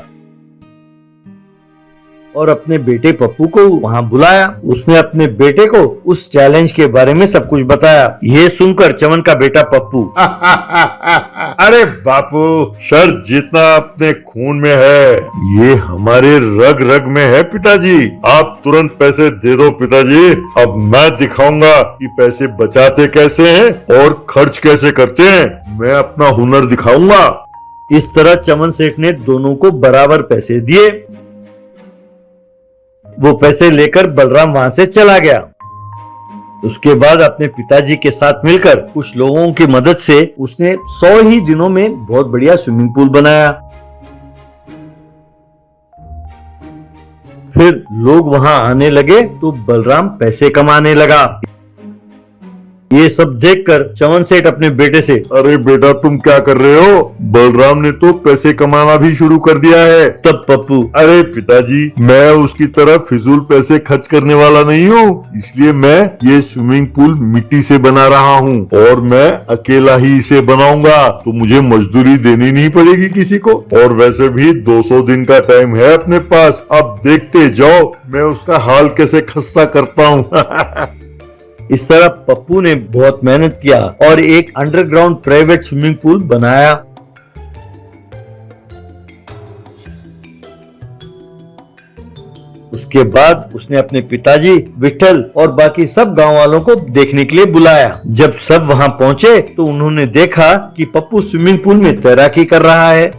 और अपने बेटे पप्पू को वहां बुलाया। उसने अपने बेटे को उस चैलेंज के बारे में सब कुछ बताया। ये सुनकर चमन का बेटा पप्पू, अरे बापू, शर्त जीतना अपने खून में है, ये हमारे रग रग में है पिताजी। आप तुरंत पैसे दे दो पिताजी। अब मैं दिखाऊंगा कि पैसे बचाते कैसे हैं और खर्च कैसे करते हैं। मैं अपना हुनर दिखाऊंगा। इस तरह चमन सेठ ने दोनों को बराबर पैसे दिए। वो पैसे लेकर बलराम वहां से चला गया। उसके बाद अपने पिताजी के साथ मिलकर कुछ लोगों की मदद से उसने 100 ही दिनों में बहुत बढ़िया स्विमिंग पूल बनाया। फिर लोग वहां आने लगे तो बलराम पैसे कमाने लगा। ये सब देखकर चमन सेठ अपने बेटे से, अरे बेटा तुम क्या कर रहे हो? बलराम ने तो पैसे कमाना भी शुरू कर दिया है। तब पप्पू, अरे पिताजी, मैं उसकी तरह फिजूल पैसे खर्च करने वाला नहीं हूँ, इसलिए मैं ये स्विमिंग पूल मिट्टी से बना रहा हूँ और मैं अकेला ही इसे बनाऊंगा। तो मुझे मजदूरी देनी नहीं पड़ेगी किसी को। और वैसे भी 200 दिन का टाइम है अपने पास। अब देखते जाओ मैं उसका हाल कैसे खस्ता करता हूँ। इस तरह पप्पू ने बहुत मेहनत किया और एक अंडरग्राउंड प्राइवेट स्विमिंग पूल बनाया। उसके बाद उसने अपने पिताजी, विठल और बाकी सब गांव वालों को देखने के लिए बुलाया। जब सब वहां पहुंचे तो उन्होंने देखा कि पप्पू स्विमिंग पूल में तैराकी कर रहा है।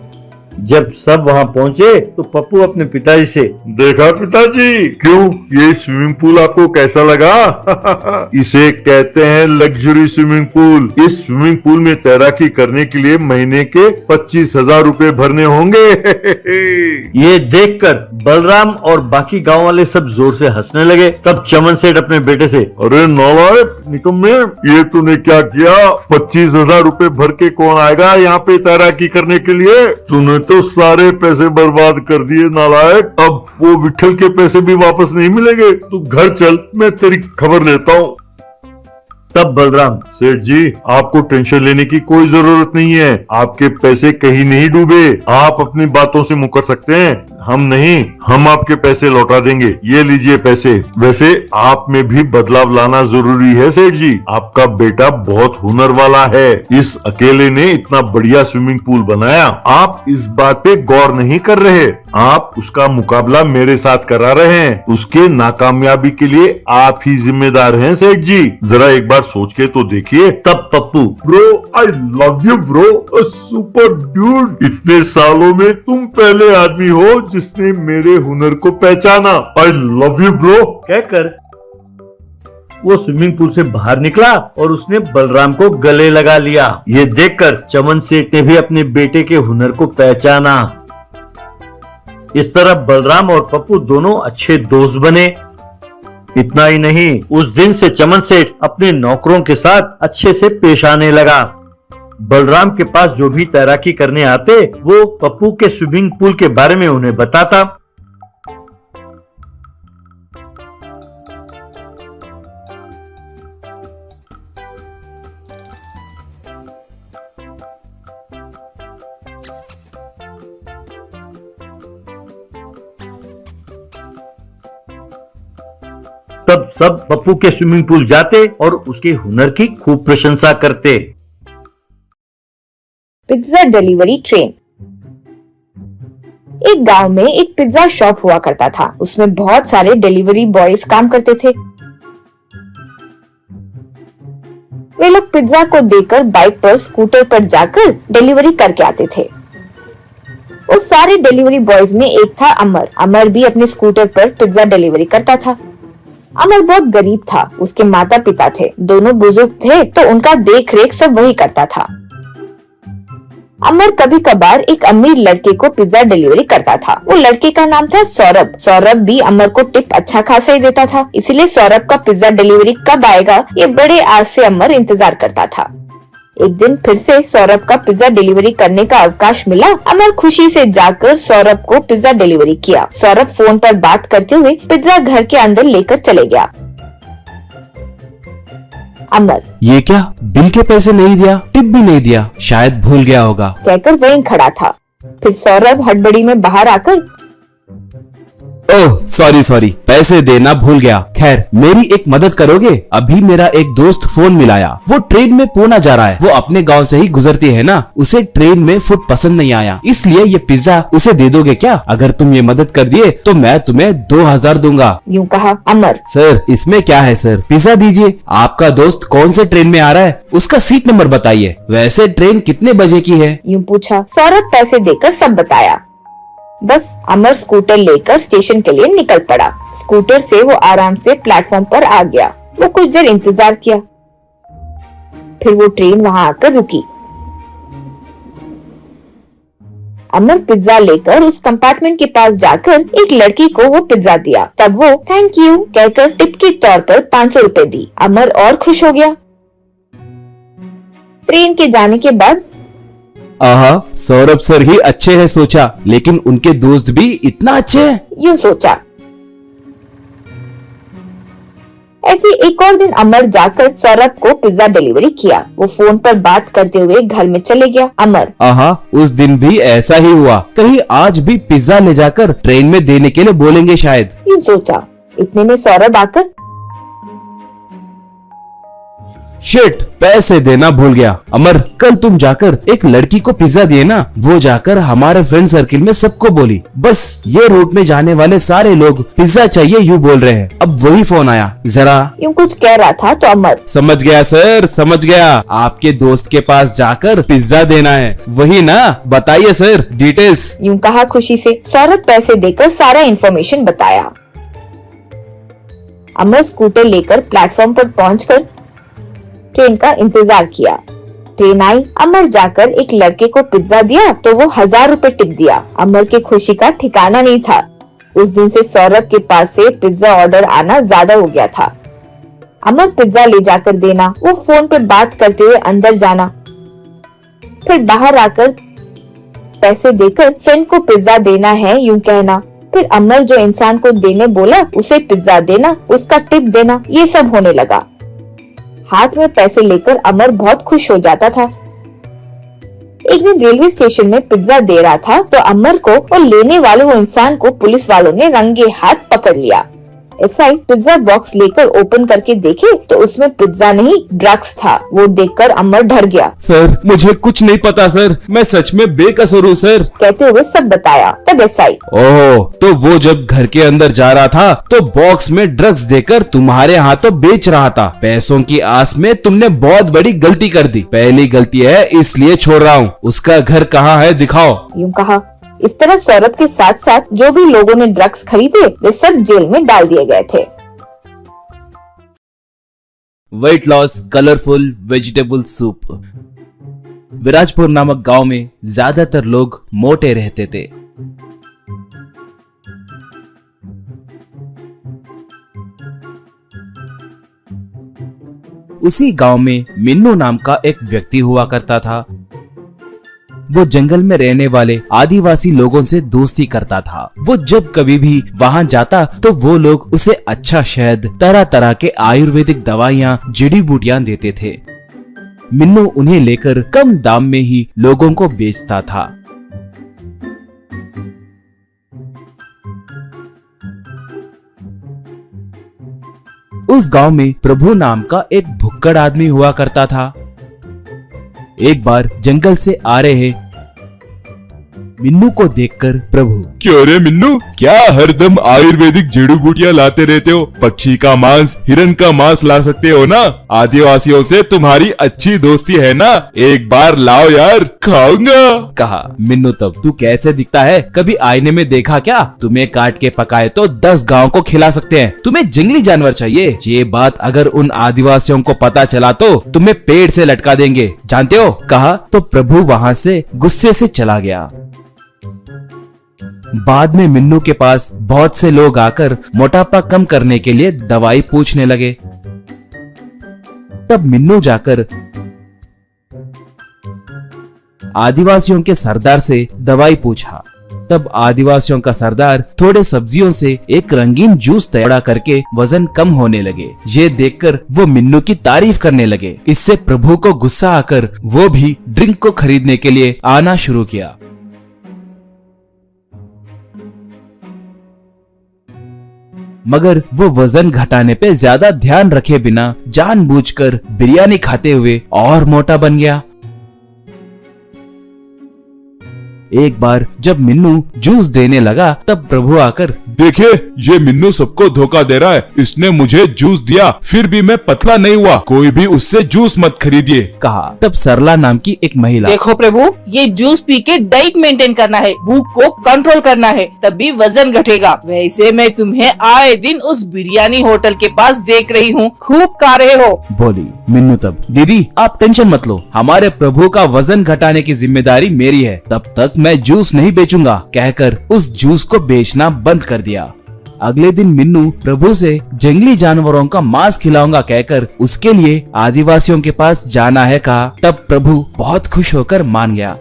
जब सब वहां पहुंचे तो पप्पू अपने पिताजी से, देखा पिताजी, क्यों ये स्विमिंग पूल आपको कैसा लगा? इसे कहते हैं लग्जरी स्विमिंग पूल। इस स्विमिंग पूल में तैराकी करने के लिए महीने के 25,000 रुपए भरने होंगे। ये देखकर बलराम और बाकी गांव वाले सब जोर से हंसने लगे। तब चमन सेठ अपने बेटे से, अरे नालायक निकम्मे, ये तूने क्या किया? 25,000 रुपए भर के कौन आएगा यहाँ पे तैराकी करने के लिए? तूने तो सारे पैसे बर्बाद कर दिए नालायक। अब वो विठल के पैसे भी वापस नहीं मिलेंगे। तू घर चल, मैं तेरी खबर लेता हूँ। तब बलराम, सेठ जी आपको टेंशन लेने की कोई जरूरत नहीं है। आपके पैसे कहीं नहीं डूबे। आप अपनी बातों से मुकर सकते हैं। हम नहीं, हम आपके पैसे लौटा देंगे। ये लीजिए पैसे। वैसे आप में भी बदलाव लाना जरूरी है सेठ जी। आपका बेटा बहुत हुनर वाला है। इस अकेले ने इतना बढ़िया स्विमिंग पूल बनाया। आप इस बात पे गौर नहीं कर रहे। आप उसका मुकाबला मेरे साथ करा रहे हैं। उसके नाकामयाबी के लिए आप ही जिम्मेदार हैं सेठ जी। जरा एक बार सोच के तो देखिए। तब Pappu, bro I love you bro, super dude. इतने सालों में तुम पहले आदमी हो जिसने मेरे हुनर को पहचाना। आई लव यू ब्रो कहकर वो स्विमिंग पूल से बाहर निकला और उसने बलराम को गले लगा लिया। ये देखकर चमन सेठ ने भी अपने बेटे के हुनर को पहचाना। इस तरह बलराम और पप्पू दोनों अच्छे दोस्त बने। इतना ही नहीं, उस दिन से चमन सेठ अपने नौकरों के साथ अच्छे से पेश आने लगा। बलराम के पास जो भी तैराकी करने आते वो पप्पू के स्विमिंग पूल के बारे में उन्हें बताता। तब सब पप्पू के स्विमिंग पूल जाते और उसके हुनर की खूब प्रशंसा करते। Pizza delivery train. एक गांव में एक पिज्जा शॉप हुआ करता था। उसमें बहुत सारे डिलीवरी बॉयज काम करते थे। वे लोग पिज्जा को देकर बाइक पर, स्कूटर पर जाकर डिलीवरी करके आते थे। उस सारे डिलीवरी बॉयज में एक था अमर। अमर भी अपने स्कूटर पर पिज्जा डिलीवरी करता था। अमर बहुत गरीब था। उसके माता पिता थे, दोनों बुजुर्ग थे, तो उनका देख रेख सब वही करता था। अमर कभी कभार एक अमीर लड़के को पिज्जा डिलीवरी करता था। वो लड़के का नाम था सौरभ। सौरभ भी अमर को टिप अच्छा खासा ही देता था। इसलिए सौरभ का पिज्जा डिलीवरी कब आएगा ये बड़े आस से अमर इंतजार करता था। एक दिन फिर से सौरभ का पिज्जा डिलीवरी करने का अवकाश मिला। अमर खुशी से जाकर सौरभ को पिज्जा डिलीवरी किया। सौरभ फोन पर बात करते हुए पिज्जा घर के अंदर लेकर चले गया। अमर, ये क्या, बिल के पैसे नहीं दिया, टिप भी नहीं दिया, शायद भूल गया होगा कहकर वहीं खड़ा था। फिर सौरभ हड़बड़ी में बाहर आकर, ओह सॉरी, पैसे देना भूल गया। खैर मेरी एक मदद करोगे? अभी मेरा एक दोस्त फोन मिलाया। वो ट्रेन में पूना जा रहा है। वो अपने गांव से ही गुजरती है ना, उसे ट्रेन में फूड पसंद नहीं आया, इसलिए ये पिज्जा उसे दे दोगे क्या? अगर तुम ये मदद कर दिए तो मैं तुम्हें 2000 दूंगा। यूँ कहा अमर। सर इसमें क्या है सर, पिज्जा दीजिए। आपका दोस्त कौन से ट्रेन में आ रहा है, उसका सीट नंबर बताइए। वैसे ट्रेन कितने बजे की है? यूँ पूछा। सौरभ पैसे देकर सब बताया। बस अमर स्कूटर लेकर स्टेशन के लिए निकल पड़ा। स्कूटर से वो आराम से प्लेटफॉर्म पर आ गया। वो कुछ देर इंतजार किया, फिर वो ट्रेन वहां आकर रुकी। अमर पिज्जा लेकर उस कंपार्टमेंट के पास जाकर एक लड़की को वो पिज्जा दिया। तब वो थैंक यू कहकर टिप के तौर पर 500 रुपए दी। अमर और खुश हो गया। ट्रेन के जाने के बाद आहा, सौरभ सर ही अच्छे हैं सोचा, लेकिन उनके दोस्त भी इतना अच्छे हैं, यूं सोचा। ऐसे एक और दिन अमर जाकर सौरभ को पिज्जा डिलीवरी किया। वो फोन पर बात करते हुए घर में चले गया। अमर, आहा, उस दिन भी ऐसा ही हुआ। कहीं आज भी पिज्जा ले जाकर ट्रेन में देने के लिए बोलेंगे शायद, यूं सोचा। इतने में सौरभ आकर, शिट, पैसे देना भूल गया। अमर, कल तुम जाकर एक लड़की को पिज्जा दिए ना, वो जाकर हमारे फ्रेंड सर्किल में सबको बोली। बस ये रूट में जाने वाले सारे लोग पिज्जा चाहिए यूं बोल रहे हैं। अब वही फोन आया। जरा यूं कुछ कह रहा था तो अमर, समझ गया सर, समझ गया। आपके दोस्त के पास जाकर पिज्जा देना है, वही ना? बताइए सर डिटेल्स। यूं कहा खुशी से। सौरभ पैसे देकर सारा इन्फॉर्मेशन बताया। अमर स्कूटर लेकर प्लेटफॉर्म पर पहुंचकर ट्रेन का इंतजार किया। ट्रेन आई। अमर जाकर एक लड़के को पिज्जा दिया तो वो 1000 रुपए टिप दिया। अमर की खुशी का ठिकाना नहीं था। उस दिन से सौरभ के पास से पिज्जा ऑर्डर आना ज्यादा हो गया था। अमर पिज्जा ले जाकर देना, वो फोन पे बात करते हुए अंदर जाना, फिर बाहर आकर पैसे देकर फ्रेंड को पिज्जा देना है यूं कहना, फिर अमर जो इंसान को देने बोला उसे पिज्जा देना, उसका टिप देना, ये सब होने लगा। हाथ में पैसे लेकर अमर बहुत खुश हो जाता था। एक दिन रेलवे स्टेशन में पिज्जा दे रहा था तो अमर को और लेने वाले वो इंसान को पुलिस वालों ने रंगे हाथ पकड़ लिया। एसआई पिज्जा बॉक्स लेकर ओपन करके देखे तो उसमें पिज्जा नहीं ड्रग्स था। वो देखकर अमर डर गया। सर मुझे कुछ नहीं पता सर, मैं सच में बेकसूर हूँ सर, कहते हुए सब बताया। तब एसआई, ओह तो वो जब घर के अंदर जा रहा था तो बॉक्स में ड्रग्स देकर तुम्हारे हाथों बेच रहा था। पैसों की आस में तुमने बहुत बड़ी गलती कर दी। पहली गलती है इसलिए छोड़ रहा हूँ। उसका घर कहाँ है दिखाओ। यूं कहा। इस तरह सौरभ के साथ साथ जो भी लोगों ने ड्रग्स खरीदे वे सब जेल में डाल दिए गए थे। Weight loss colourful vegetable soup. Virajpur नामक गांव में ज्यादातर लोग मोटे रहते थे। उसी गांव में मिन्नू नाम का एक व्यक्ति हुआ करता था। वो जंगल में रहने वाले आदिवासी लोगों से दोस्ती करता था। वो जब कभी भी वहां जाता तो वो लोग उसे अच्छा शहद, तरह तरह के आयुर्वेदिक दवाइयाँ, जड़ी बूटियां देते थे। मिन्नू उन्हें लेकर कम दाम में ही लोगों को बेचता था। उस गांव में प्रभु नाम का एक भुक्कड़ आदमी हुआ करता था। एक बार जंगल से आ रहे मिन्नू को देखकर प्रभु, क्यों रे मिन्नू, क्या हरदम आयुर्वेदिक जड़ी बूटियां लाते रहते हो? पक्षी का मांस, हिरन का मांस ला सकते हो ना? आदिवासियों से तुम्हारी अच्छी दोस्ती है ना, एक बार लाओ यार, खाऊंगा। कहा। मिन्नू तब, तू कैसे दिखता है, कभी आईने में देखा क्या? तुम्हें काट के पकाए तो 10 गांव को खिला सकते हैं, तुम्हें जंगली जानवर चाहिए। ये बात अगर उन आदिवासियों को पता चला तो तुम्हें पेड़ से लटका देंगे, जानते हो? कहा तो प्रभु वहाँ से गुस्से से चला गया। बाद में मिन्नू के पास बहुत से लोग आकर मोटापा कम करने के लिए दवाई पूछने लगे। तब मिन्नू जाकर आदिवासियों के सरदार से दवाई पूछा। तब आदिवासियों का सरदार थोड़े सब्जियों से एक रंगीन जूस तैयार करके वजन कम होने लगे। ये देखकर वो मिन्नू की तारीफ करने लगे। इससे प्रभु को गुस्सा आकर वो भी ड्रिंक को खरीदने के लिए आना शुरू किया। मगर वो वजन घटाने पे ज्यादा ध्यान रखे बिना जानबूझकर बिरयानी खाते हुए और मोटा बन गया। एक बार जब मिन्नू जूस देने लगा तब प्रभु आकर, देखिए ये मिन्नू सबको धोखा दे रहा है, इसने मुझे जूस दिया फिर भी मैं पतला नहीं हुआ, कोई भी उससे जूस मत खरीदिए। कहा। तब सरला नाम की एक महिला, देखो प्रभु, ये जूस पी के डाइट मेंटेन करना है, भूख को कंट्रोल करना है, तभी वजन घटेगा। वैसे मैं तुम्हें आए दिन उस बिरयानी होटल के पास देख रही हूँ, खूब खा रहे हो, बोली। मिन्नू तब, दीदी आप टेंशन मत लो, हमारे प्रभु का वजन घटाने की जिम्मेदारी मेरी है, तब तक मैं जूस नहीं बेचूंगा, कहकर उस जूस को बेचना बंद कर दिया। अगले दिन मिन्नू प्रभु से जंगली जानवरों का मांस खिलाऊंगा कहकर उसके लिए आदिवासियों के पास जाना है कहा। तब प्रभु बहुत खुश होकर मान गया।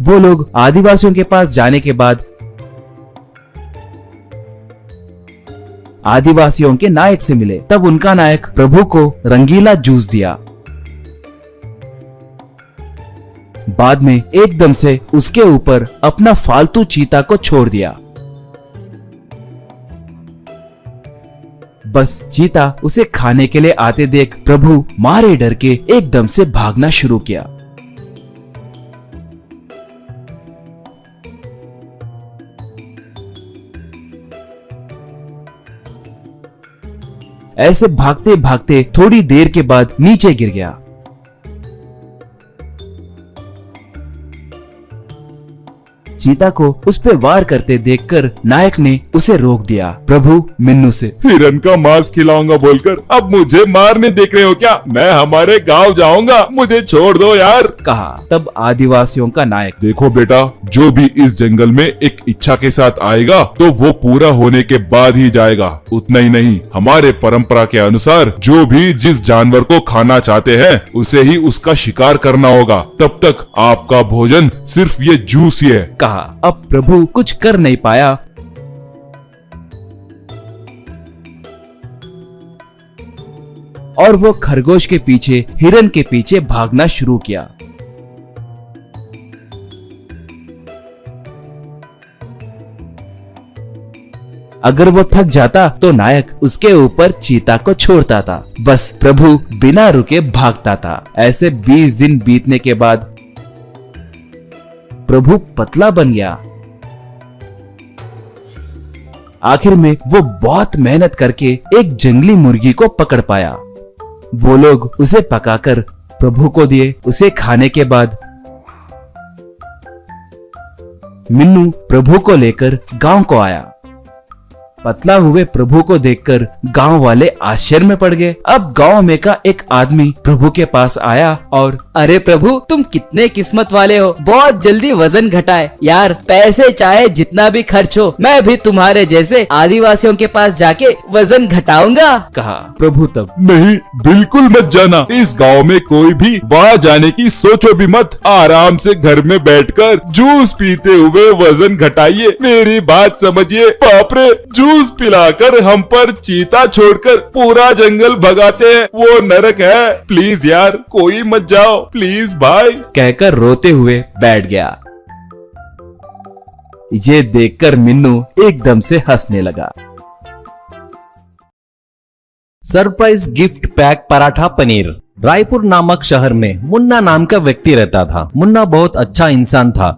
वो लोग आदिवासियों के पास जाने के बाद आदिवासियों के नायक से मिले। तब उनका नायक प्रभु को रंगीला जूस दिया। बाद में एकदम से उसके ऊपर अपना फालतू चीता को छोड़ दिया। बस चीता उसे खाने के लिए आते देख प्रभु मारे डर के एकदम से भागना शुरू किया। ऐसे भागते भागते थोड़ी देर के बाद नीचे गिर गया। चीता को उस पे वार करते देखकर नायक ने उसे रोक दिया। प्रभु मिन्नू से, हिरन का मांस खिलाऊंगा बोलकर अब मुझे मारने देख रहे हो क्या? मैं हमारे गांव जाऊंगा, मुझे छोड़ दो यार। कहा। तब आदिवासियों का नायक, देखो बेटा, जो भी इस जंगल में एक इच्छा के साथ आएगा तो वो पूरा होने के बाद ही जाएगा। उतना ही नहीं, हमारे परंपरा के अनुसार जो भी जिस जानवर को खाना चाहते हैं उसे ही उसका शिकार करना होगा। तब तक आपका भोजन सिर्फ ये जूस ही है। कहा। अब प्रभु कुछ कर नहीं पाया। और वो खरगोश के पीछे, हिरन के पीछे भागना शुरू किया। अगर वो थक जाता तो नायक उसके ऊपर चीता को छोड़ता था। बस प्रभु बिना रुके भागता था। ऐसे 20 दिन बीतने के बाद प्रभु पतला बन गया। आखिर में वो बहुत मेहनत करके एक जंगली मुर्गी को पकड़ पाया। वो लोग उसे पकाकर प्रभु को दिए। उसे खाने के बाद मिन्नू प्रभु को लेकर गांव को आया। पतला हुए प्रभु को देखकर गांव वाले आश्चर्य में पड़ गए। अब गांव में का एक आदमी प्रभु के पास आया और अरे प्रभु, तुम कितने किस्मत वाले हो, बहुत जल्दी वजन घटाए। यार पैसे चाहे जितना भी खर्च हो, मैं भी तुम्हारे जैसे आदिवासियों के पास जाके वजन घटाऊंगा, कहा। प्रभु तब नहीं, बिल्कुल मत जाना। इस गांव में कोई भी वहाँ जाने की सोचो भी मत। आराम से घर में बैठकर जूस पीते हुए वजन घटाइए। मेरी बात समझिए। बाप रे, जूस पिलाकर हम पर चीता छोड़कर पूरा जंगल भगाते हैं, वो नरक है। प्लीज यार, कोई मत जाओ, प्लीज भाई, कहकर रोते हुए बैठ गया। ये देखकर मिन्नू एकदम से हंसने लगा। Surprise gift pack paratha paneer. Raipur नामक शहर में मुन्ना नाम का व्यक्ति रहता था। मुन्ना बहुत अच्छा इंसान था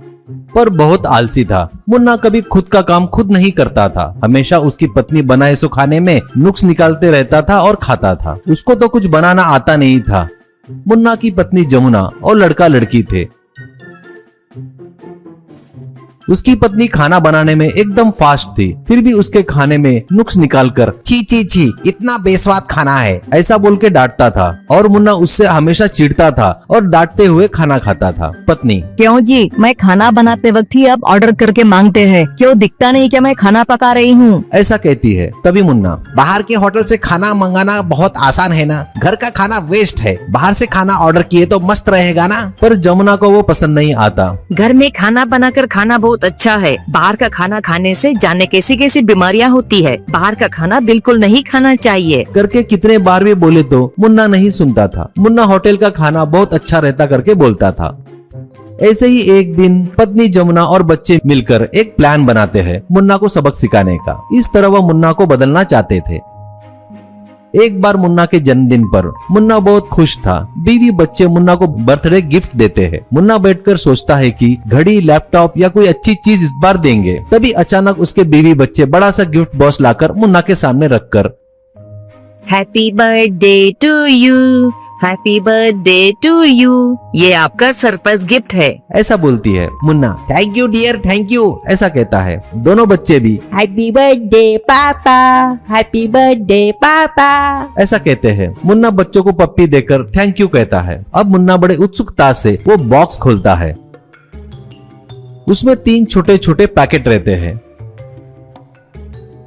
पर बहुत आलसी था। मुन्ना कभी खुद का काम खुद नहीं करता था। हमेशा उसकी पत्नी बनाए सो खाने में नुक्स निकालते रहता था और खाता था। उसको तो कुछ बनाना आता नहीं था। मुन्ना की पत्नी जमुना और लड़का लड़की थे। उसकी पत्नी खाना बनाने में एकदम फास्ट थी, फिर भी उसके खाने में नुक्स निकालकर छी छी छी, इतना बेस्वाद खाना है, ऐसा बोल के डांटता था और मुन्ना उससे हमेशा चिढ़ता था और डांटते हुए खाना खाता था। पत्नी: क्यों जी, मैं खाना बनाते वक्त ही अब ऑर्डर करके मांगते हैं, क्यों दिखता नहीं क्या मैं खाना पका रही हूँ, ऐसा कहती है। तभी मुन्ना: बाहर के होटल से खाना मंगाना बहुत आसान है ना, घर का खाना वेस्ट है, बाहर से खाना ऑर्डर किए तो मस्त रहेगा ना। पर जमुना को वो पसंद नहीं आता। घर में खाना बनाकर खाना बहुत अच्छा है, बाहर का खाना खाने से जाने कैसी कैसी बीमारियां होती है, बाहर का खाना बिल्कुल नहीं खाना चाहिए करके कितने बार भी बोले तो मुन्ना नहीं सुनता था। मुन्ना होटल का खाना बहुत अच्छा रहता करके बोलता था। ऐसे ही एक दिन पत्नी जमुना और बच्चे मिलकर एक प्लान बनाते हैं मुन्ना को सबक सिखाने का। इस तरह वह मुन्ना को बदलना चाहते थे। एक बार मुन्ना के जन्मदिन पर मुन्ना बहुत खुश था। बीवी बच्चे मुन्ना को बर्थडे गिफ्ट देते हैं। मुन्ना बैठकर सोचता है कि घड़ी, लैपटॉप या कोई अच्छी चीज इस बार देंगे। तभी अचानक उसके बीवी बच्चे बड़ा सा गिफ्ट बॉक्स लाकर मुन्ना के सामने रखकर happy birthday to you, happy birthday to you, ये आपका सरप्राइज गिफ्ट है, ऐसा बोलती है। Munna: thank you dear, thank you, ऐसा कहता है। दोनों बच्चे भी happy birthday papa, happy birthday papa, ऐसा कहते हैं। मुन्ना बच्चों को पप्पी देकर थैंक यू कहता है। अब मुन्ना बड़े उत्सुकता से वो बॉक्स खोलता है। उसमें 3 छोटे छोटे पैकेट रहते हैं।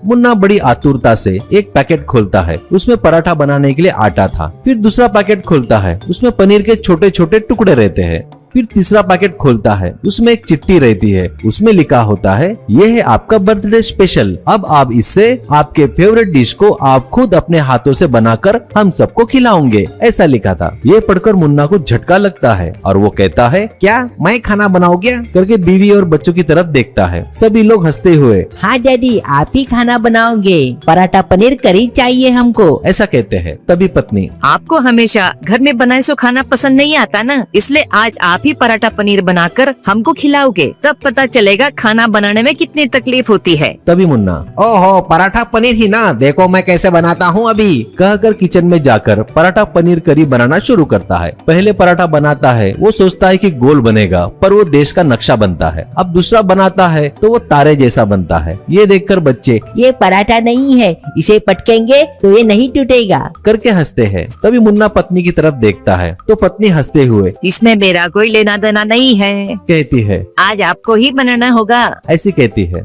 मुन्ना बड़ी आतुरता से एक पैकेट खोलता है। उसमें पराठा बनाने के लिए आटा था। फिर दूसरा पैकेट खोलता है, उसमें पनीर के छोटे छोटे टुकड़े रहते हैं। फिर तीसरा पैकेट खोलता है, उसमें एक चिट्ठी रहती है। उसमें लिखा होता है, ये है आपका बर्थडे स्पेशल, अब आप इससे आपके फेवरेट डिश को आप खुद अपने हाथों से बनाकर हम सबको खिलाओगे, ऐसा लिखा था। ये पढ़कर मुन्ना को झटका लगता है और वो कहता है, क्या मैं खाना बनाऊंगा, करके बीवी और बच्चों की तरफ देखता है। सभी लोग हंसते हुए, हाँ डैडी आप ही खाना बनाओगे, पराठा पनीर करी चाहिए हमको, ऐसा कहते हैं। तभी पत्नी: आपको हमेशा घर में बनाए सो खाना पसंद नहीं आता ना, इसलिए आज आप ही पराठा पनीर बनाकर हमको खिलाओगे, तब पता चलेगा खाना बनाने में कितनी तकलीफ होती है। तभी मुन्ना: ओहो पराठा पनीर ही ना, देखो मैं कैसे बनाता हूँ अभी, कहकर किचन में जाकर पराठा पनीर करी बनाना शुरू करता है। पहले पराठा बनाता है, वो सोचता है कि गोल बनेगा, पर वो देश का नक्शा बनता है। अब दूसरा बनाता है तो वो तारे जैसा बनता है। ये देखकर बच्चे, ये पराठा नहीं है, इसे पटकेंगे तो ये नहीं टूटेगा, करके हंसते हैं। तभी मुन्ना पत्नी की तरफ देखता है तो पत्नी हंसते हुए, इसमें मेरा कोई लेना देना नहीं है, कहती है, आज आपको ही बनाना होगा, ऐसी कहती है।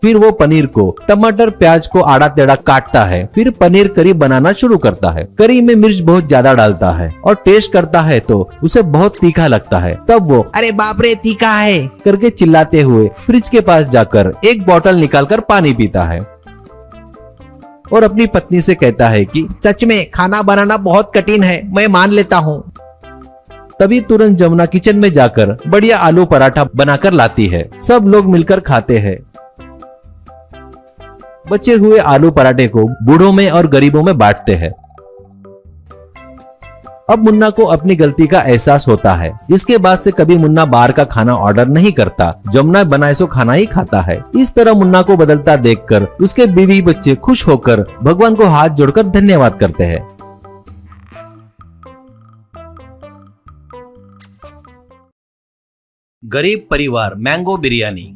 फिर वो पनीर को, टमाटर प्याज को आड़ा टेढ़ा काटता है। फिर पनीर करी बनाना शुरू करता है। करी में मिर्च बहुत ज्यादा डालता है और टेस्ट करता है तो उसे बहुत तीखा लगता है। तब वो, अरे बाप रे तीखा है, करके चिल्लाते हुए फ्रिज के पास जाकर एक बोतल निकालकर पानी पीता है और अपनी पत्नी से कहता है कि सच में खाना बनाना बहुत कठिन है, मैं मान लेता हूँ। तभी तुरंत जमुना किचन में जाकर बढ़िया आलू पराठा बनाकर लाती है। सब लोग मिलकर खाते हैं। बचे हुए आलू पराठे को बूढ़ों में और गरीबों में बांटते हैं। अब मुन्ना को अपनी गलती का एहसास होता है। इसके बाद से कभी मुन्ना बाहर का खाना ऑर्डर नहीं करता, जमुना बनाए सो खाना ही खाता है। इस तरह मुन्ना को बदलता देखकर उसके बीवी बच्चे खुश होकर भगवान को हाथ जोड़कर धन्यवाद करते हैं। गरीब परिवार मैंगो बिरयानी।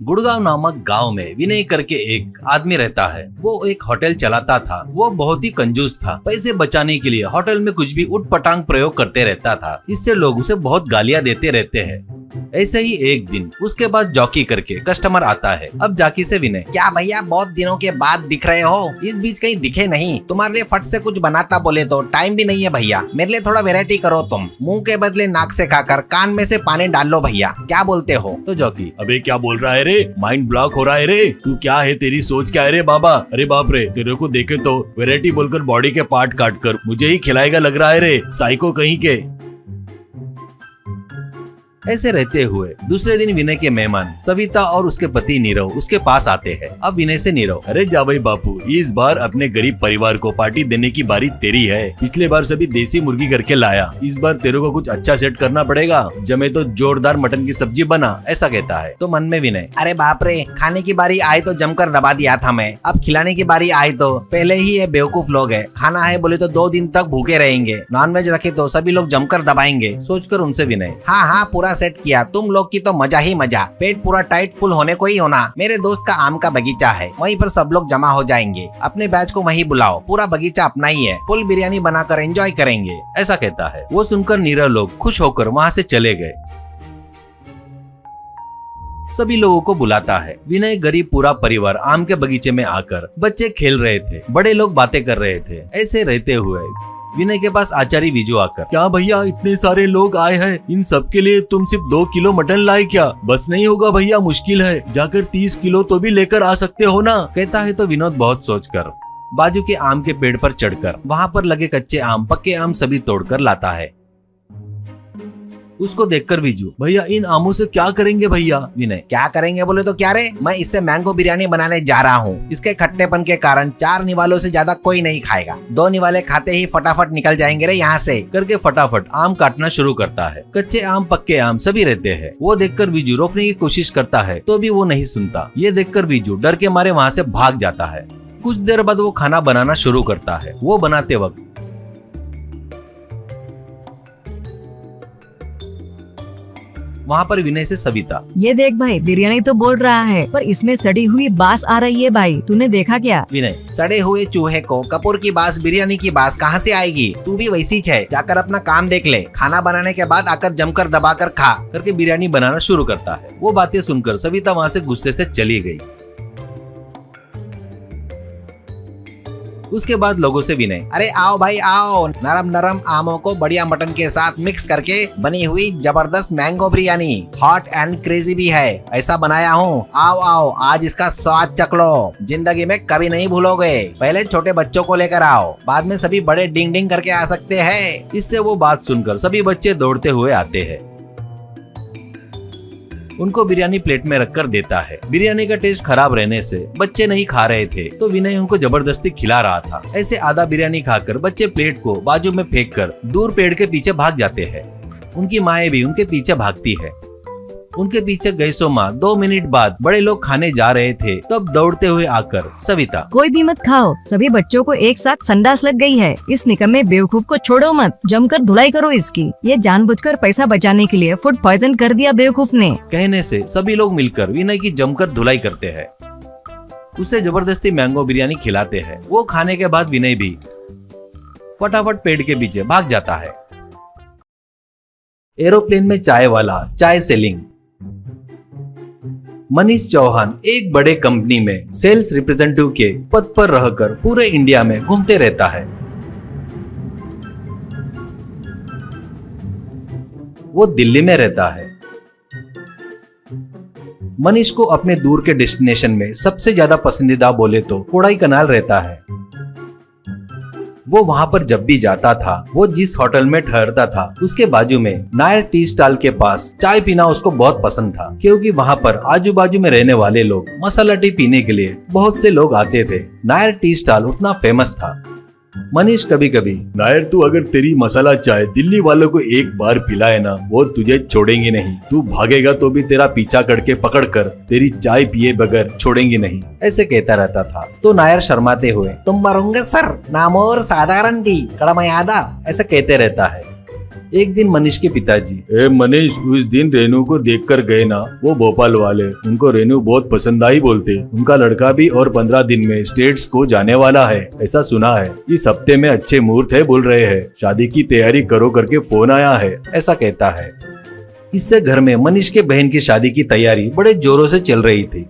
गुड़गांव नामक गांव में विनय करके एक आदमी रहता है। वो एक होटल चलाता था। वो बहुत ही कंजूस था। पैसे बचाने के लिए होटल में कुछ भी उटपटांग प्रयोग करते रहता था। इससे लोग उसे बहुत गालियां देते रहते हैं। ऐसे ही एक दिन उसके बाद जॉकी करके कस्टमर आता है। अब जॉकी से विनय, क्या भैया बहुत दिनों के बाद दिख रहे हो? इस बीच कहीं दिखे नहीं। तुम्हारे लिए फट से कुछ बनाता बोले तो टाइम भी नहीं है भैया। मेरे लिए थोड़ा वैरायटी करो तुम। मुंह के बदले नाक से खाकर कान में से पानी डाल लो भैया। क्या बोलते हो? तो जॉकी, अबे क्या बोल रहा है रे? माइंड ब्लॉक हो रहा है रे? तू क्या है, तेरी सोच क्या है रे बाबा? अरे बाप रे, तेरे को देखे तो वैरायटी बोलकर बॉडी के पार्ट काट कर मुझे ही खिलाएगा लग रहा है रे, साइको कहीं के। ऐसे रहते हुए दूसरे दिन विनय के मेहमान सविता और उसके पति नीरव उसके पास आते हैं। अब विनय से नीरव, अरे जा भाई बापू, इस बार अपने गरीब परिवार को पार्टी देने की बारी तेरी है। पिछले बार सभी देसी मुर्गी करके लाया, इस बार तेरे को कुछ अच्छा सेट करना पड़ेगा। जमे तो जोरदार मटन की सब्जी बना, ऐसा कहता है। तो मन में विनय, अरे बाप रे, खाने की बारी आई तो जमकर दबा दिया था मैं। अब खिलाने की बारी आई तो पहले ही ये बेवकूफ लोग है। खाना है बोले तो 2 दिन तक भूखे रहेंगे। नॉनवेज रखे तो सभी लोग जमकर दबाएंगे। सोचकर उनसे विनय, हाँ पूरा सेट किया। तुम लोग की तो मजा ही मजा। पेट पूरा टाइट फुल होने को ही होना। मेरे दोस्त का आम का बगीचा है, वहीं पर सब लोग जमा हो जाएंगे। अपने बैच को वहीं बुलाओ, पूरा बगीचा अपना ही है। फुल बिरयानी बनाकर एंजॉय करेंगे, ऐसा कहता है। वो सुनकर नीरव लोग खुश होकर वहाँ से चले गए। सभी लोगों को बुलाता है। विनय गरीब पूरा परिवार आम के बगीचे में आकर बच्चे खेल रहे थे, बड़े लोग बातें कर रहे थे। ऐसे रहते हुए विनय के पास आचार्य विजू आकर, क्या भैया इतने सारे लोग आए हैं, इन सब के लिए तुम सिर्फ 2 किलो मटन लाए क्या? बस नहीं होगा भैया, मुश्किल है। जाकर 30 किलो तो भी लेकर आ सकते हो ना, कहता है। तो विनोद बहुत सोचकर बाजू के आम के पेड़ पर चढ़कर वहाँ पर लगे कच्चे आम, पक्के आम सभी तोड़कर लाता है। उसको देखकर विजू, भैया इन आमों से क्या करेंगे भैया? विनय, क्या करेंगे बोले तो क्या रे, मैं इससे मैंगो बिरयानी बनाने जा रहा हूँ। इसके खट्टेपन के कारण 4 निवालों से ज्यादा कोई नहीं खाएगा। 2 निवाले खाते ही फटाफट निकल जाएंगे रे यहाँ से, करके फटाफट आम काटना शुरू करता है। कच्चे आम पक्के आम सभी रहते हैं। वो देखकर विजू रोकने की कोशिश करता है तो भी वो नहीं सुनता। ये देखकर विजू डर के मारे वहाँ से भाग जाता है। कुछ देर बाद वो खाना बनाना शुरू करता है। वो बनाते वक्त वहाँ पर विनय से सविता, ये देख भाई, बिरयानी तो बोल रहा है पर इसमें सड़ी हुई बास आ रही है भाई, तूने देखा क्या? विनय, सड़े हुए चूहे को कपूर की बास, बिरयानी की बास कहाँ से आएगी? तू भी वैसी है, जाकर अपना काम देख ले। खाना बनाने के बाद आकर जमकर दबाकर खा, करके बिरयानी बनाना शुरू करता है। वो बातें सुनकर सविता वहाँ से गुस्से से चली गई। उसके बाद लोगों से विनय, अरे आओ भाई आओ, नरम नरम आमों को बढ़िया मटन के साथ मिक्स करके बनी हुई जबरदस्त mango biryani, hot and crazy भी है, ऐसा बनाया हूँ। आओ आओ, आज इसका स्वाद चख लो, जिंदगी में कभी नहीं भूलोगे। पहले छोटे बच्चों को लेकर आओ, बाद में सभी बड़े डिंग डिंग करके आ सकते हैं। इससे वो बात सुनकर सभी बच्चे दौड़ते हुए आते हैं। उनको बिरयानी प्लेट में रखकर देता है। बिरयानी का टेस्ट खराब रहने से बच्चे नहीं खा रहे थे तो विनय उनको जबरदस्ती खिला रहा था। ऐसे आधा बिरयानी खाकर बच्चे प्लेट को बाजू में फेंककर दूर पेड़ के पीछे भाग जाते हैं। उनकी माएं भी उनके पीछे भागती है। उनके पीछे गई सो माँ 2 मिनट बाद बड़े लोग खाने जा रहे थे तब दौड़ते हुए आकर सविता, कोई भी मत खाओ, सभी बच्चों को एक साथ संडास लग गई है। इस निकम्मे बेवकूफ को छोड़ो मत, जमकर धुलाई करो इसकी। ये जानबूझकर पैसा बचाने के लिए फूड पॉइजन कर दिया बेवकूफ ने। कहने से सभी लोग मिलकर विनय की जमकर धुलाई करते हैं। उसे जबरदस्ती मैंगो बिरयानी खिलाते हैं। वो खाने के बाद विनय भी फटाफट पेड़ के पीछे भाग जाता है। एरोप्लेन में चाय वाला, चाय सेलिंग। मनीष चौहान एक बड़े कंपनी में सेल्स रिप्रेजेंटेटिव के पद पर रहकर पूरे इंडिया में घूमते रहता है। वो दिल्ली में रहता है। मनीष को अपने दूर के डेस्टिनेशन में सबसे ज्यादा पसंदीदा बोले तो कोडाईकनाल रहता है। वो वहाँ पर जब भी जाता था, वो जिस होटल में ठहरता था उसके बाजू में नायर टी स्टॉल के पास चाय पीना उसको बहुत पसंद था, क्योंकि वहाँ पर आजू बाजू में रहने वाले लोग मसाला टी पीने के लिए बहुत से लोग आते थे। नायर टी स्टॉल उतना फेमस था। मनीष कभी कभी, नायर तू अगर तेरी मसाला चाय दिल्ली वालों को एक बार पिलाए ना, वो तुझे छोड़ेंगे नहीं, तू भागेगा तो भी तेरा पीछा करके पकड़ कर तेरी चाय पिए बगैर छोड़ेंगे नहीं, ऐसे कहता रहता था। तो नायर शर्माते हुए, तुम मरोगे सर, नामोर साधारण टी कड़मयादा, ऐसा कहते रहता है। एक दिन मनीष के पिताजी, मनीष उस दिन रेनू को देखकर गए ना, वो भोपाल वाले, उनको रेनू बहुत पसंद आई बोलते, उनका लड़का भी और 15 दिन में स्टेट्स को जाने वाला है, ऐसा सुना है, इस हफ्ते में अच्छे मुहूर्त है बोल रहे हैं, शादी की तैयारी करो करके फोन आया है, ऐसा कहता है। इससे घर में मनीष के बहन की शादी की तैयारी बड़े जोरों से चल रही थी।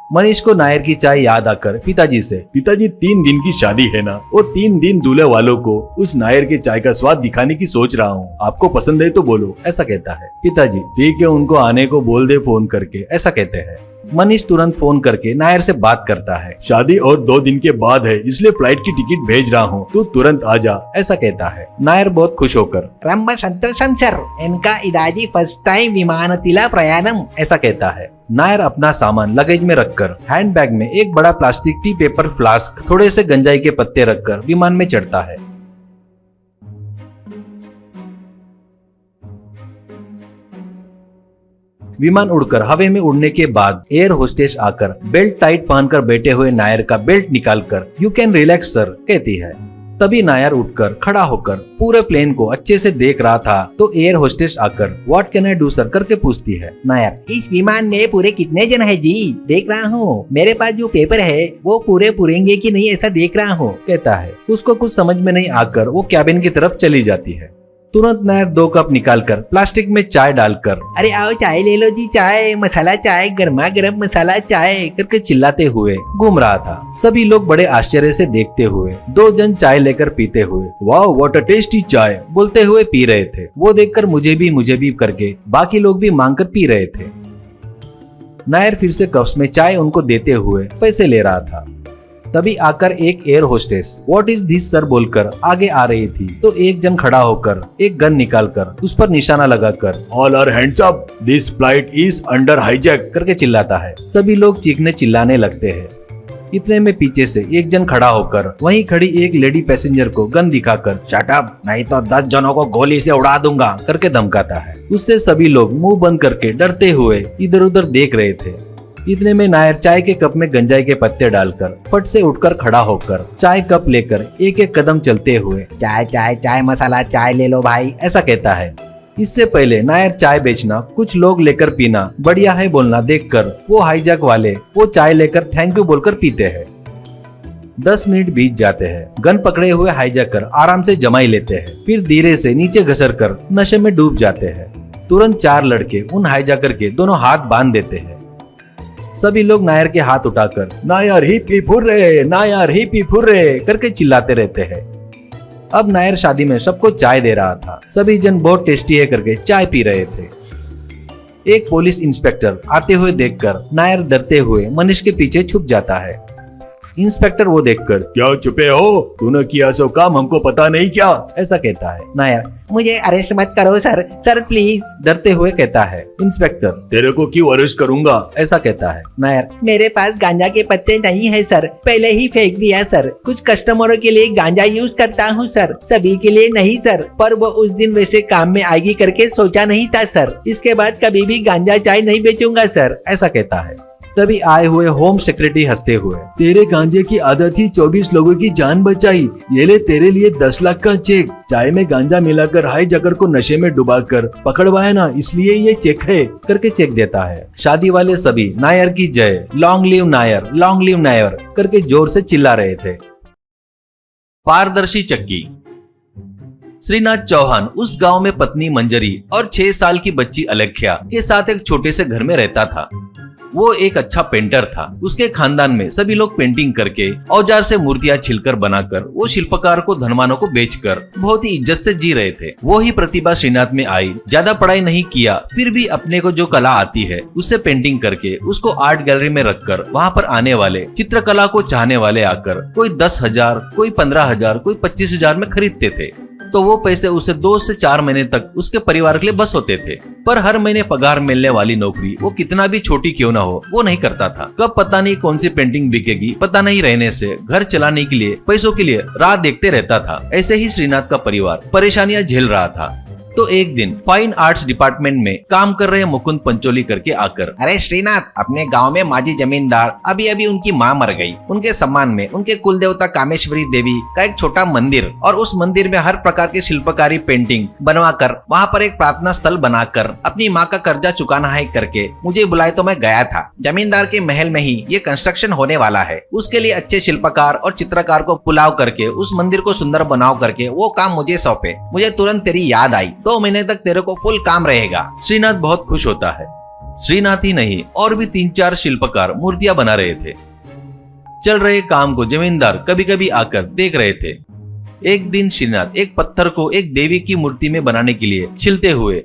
मनीष को नायर की चाय याद आकर पिताजी से, पिताजी 3 दिन की शादी है ना, और 3 दिन दूल्हे वालों को उस नायर के चाय का स्वाद दिखाने की सोच रहा हूँ, आपको पसंद है तो बोलो, ऐसा कहता है। पिताजी, ठीक है, उनको आने को बोल दे फोन करके, ऐसा कहते हैं। मनीष तुरंत फोन करके नायर से बात करता है। शादी और 2 दिन के बाद है, इसलिए फ्लाइट की टिकट भेज रहा हूँ, तू तुरंत आ जा, ऐसा कहता है। नायर बहुत खुश होकर, रम्मा संतोषम सर, इनका इदाजी फर्स्ट टाइम विमानतिला प्रयाणम, ऐसा कहता है। नायर अपना सामान लगेज में रखकर हैंडबैग में एक बड़ा प्लास्टिक टी पेपर फ्लास्क, थोड़े से गंजाई के पत्ते रखकर विमान में चढ़ता है। विमान उड़कर हवे में उड़ने के बाद एयर होस्टेस आकर बेल्ट टाइट पहनकर बैठे हुए नायर का बेल्ट निकालकर यू कैन रिलैक्स सर कहती है। तभी नायर उठकर खड़ा होकर पूरे प्लेन को अच्छे से देख रहा था, तो एयर होस्टेस आकर what can I do sir करके पूछती है। नायर, इस विमान में पूरे कितने जन है जी, देख रहा हूँ, मेरे पास जो पेपर है वो पूरे पुरेंगे कि नहीं ऐसा देख रहा हूँ, कहता है। उसको कुछ समझ में नहीं आकर वो कैबिन की तरफ चली जाती है। तुरंत नायर 2 कप निकालकर प्लास्टिक में चाय डालकर, अरे आओ चाय ले लो जी, चाय मसाला चाय, गर्मा गर्म मसाला चाय करके चिल्लाते हुए घूम रहा था। सभी लोग बड़े आश्चर्य से देखते हुए 2 जन चाय लेकर पीते हुए वाह व्हाट अ टेस्टी चाय बोलते हुए पी रहे थे। वो देखकर मुझे भी करके बाकी लोग भी मांग कर पी रहे थे। नायर फिर से कप्स में चाय उनको देते हुए पैसे ले रहा था। तभी आकर एक air hostess what is this sir बोलकर आगे आ रही थी, तो एक जन खड़ा होकर एक गन निकालकर उस पर निशाना लगाकर all are hands up, this flight is under hijack करके चिल्लाता है। सभी लोग चीखने चिल्लाने लगते हैं। इतने में पीछे से एक जन खड़ा होकर वहीं खड़ी एक लेडी पैसेंजर को गन दिखाकर शट अप, नहीं तो 10 जनों को गोली से उड़ा दूंगा करके धमकाता है। उससे सभी लोग मुंह बंद करके डरते हुए इधर उधर देख रहे थे। इतने में नायर चाय के कप में गंजाई के पत्ते डालकर फट से उठकर खड़ा होकर चाय कप लेकर एक एक कदम चलते हुए चाय चाय चाय मसाला चाय ले लो भाई, ऐसा कहता है। इससे पहले नायर चाय बेचना, कुछ लोग लेकर पीना, बढ़िया है बोलना देखकर वो हाईजैक वाले वो चाय लेकर थैंक यू बोलकर पीते हैं। 10 मिनट बीत जाते हैं। गन पकड़े हुए हाईजैकर आराम से जमाई लेते हैं, फिर धीरे से नीचे घसर कर नशे में डूब जाते हैं। तुरंत 4 लड़के उन हाईजैकर के दोनों हाथ बांध देते हैं। सभी लोग नायर के हाथ उठाकर Nair hip hip hurray, Nair hip hip hurray करके चिल्लाते रहते हैं। अब नायर शादी में सबको चाय दे रहा था। सभी जन बहुत टेस्टी है करके चाय पी रहे थे। एक पुलिस इंस्पेक्टर आते हुए देखकर नायर डरते हुए मनीष के पीछे छुप जाता है। इंस्पेक्टर वो देखकर क्या छुपे हो, तूने किया सो काम हमको पता नहीं क्या, ऐसा कहता है। नायर, मुझे अरेस्ट मत करो सर, सर प्लीज, डरते हुए कहता है। इंस्पेक्टर, तेरे को क्यों अरेस्ट करूंगा, ऐसा कहता है। नायर, मेरे पास गांजा के पत्ते नहीं है सर, पहले ही फेंक दिया सर, कुछ कस्टमरों के लिए गांजा यूज करता हूँ सर, सभी के लिए नहीं सर, पर वो उस दिन वैसे काम में आएगी करके सोचा नहीं था सर, इसके बाद कभी भी गांजा चाय नहीं बेचूंगा सर, ऐसा कहता है। तभी आए हुए होम सेक्रेटरी हंसते हुए, तेरे गांजे की आदत ही 24 लोगों की जान बचाई, ये ले तेरे लिए 10 लाख का चेक, चाय में गांजा मिलाकर हाईजैकर को नशे में डुबाकर पकड़वाया ना, इसलिए ये चेक है करके चेक देता है। शादी वाले सभी नायर की जय, लॉन्ग लिव नायर करके जोर से चिल्ला रहे थे। पारदर्शी चक्की। श्रीनाथ चौहान उस गांव में पत्नी मंजरी और 6 साल की बच्ची अलेख्या के साथ एक छोटे से घर में रहता था। वो एक अच्छा पेंटर था। उसके खानदान में सभी लोग पेंटिंग करके औजार से मूर्तियां छिलकर बनाकर वो शिल्पकार को धनवानों को बेचकर बहुत ही इज्जत से जी रहे थे। वो ही प्रतिभा श्रीनाथ में आई। ज्यादा पढ़ाई नहीं किया, फिर भी अपने को जो कला आती है उससे पेंटिंग करके उसको आर्ट गैलरी में रखकर वहाँ पर आने वाले चित्रकला को चाहने वाले आकर कोई 10,000, कोई 15,000, कोई 25,000 में खरीदते थे। तो वो पैसे उसे 2 से 4 महीने तक उसके परिवार के लिए बस होते थे। पर हर महीने पगार मिलने वाली नौकरी वो कितना भी छोटी क्यों ना हो वो नहीं करता था। कब पता नहीं कौन सी पेंटिंग बिकेगी पता नहीं रहने से घर चलाने के लिए पैसों के लिए राह देखते रहता था। ऐसे ही श्रीनाथ का परिवार परेशानियां झेल रहा था। तो एक दिन फाइन आर्ट्स डिपार्टमेंट में काम कर रहे मुकुंद पंचोली करके आकर, अरे श्रीनाथ, अपने गांव में माजी जमींदार अभी अभी उनकी माँ मर गई। उनके सम्मान में उनके कुल देवता कामेश्वरी देवी का एक छोटा मंदिर और उस मंदिर में हर प्रकार की शिल्पकारी पेंटिंग बनवाकर वहाँ पर एक प्रार्थना स्थल बनाकर अपनी माँ का कर्जा चुकाना है करके मुझे बुलाए तो मैं गया था। जमींदार के महल में ही ये कंस्ट्रक्शन होने वाला है। उसके लिए अच्छे शिल्पकार और चित्रकार को पुलाव करके उस मंदिर को सुंदर बनाव करके वो काम मुझे सौंपे। मुझे तुरंत तेरी याद आई। 2 महीने तक तेरे को फुल काम रहेगा। श्रीनाथ बहुत खुश होता है। श्रीनाथ ही नहीं और भी 3-4 शिल्पकार मूर्तियां बना रहे थे। चल रहे काम को जमींदार कभी कभी आकर देख रहे थे। एक दिन श्रीनाथ एक पत्थर को एक देवी की मूर्ति में बनाने के लिए छिलते हुए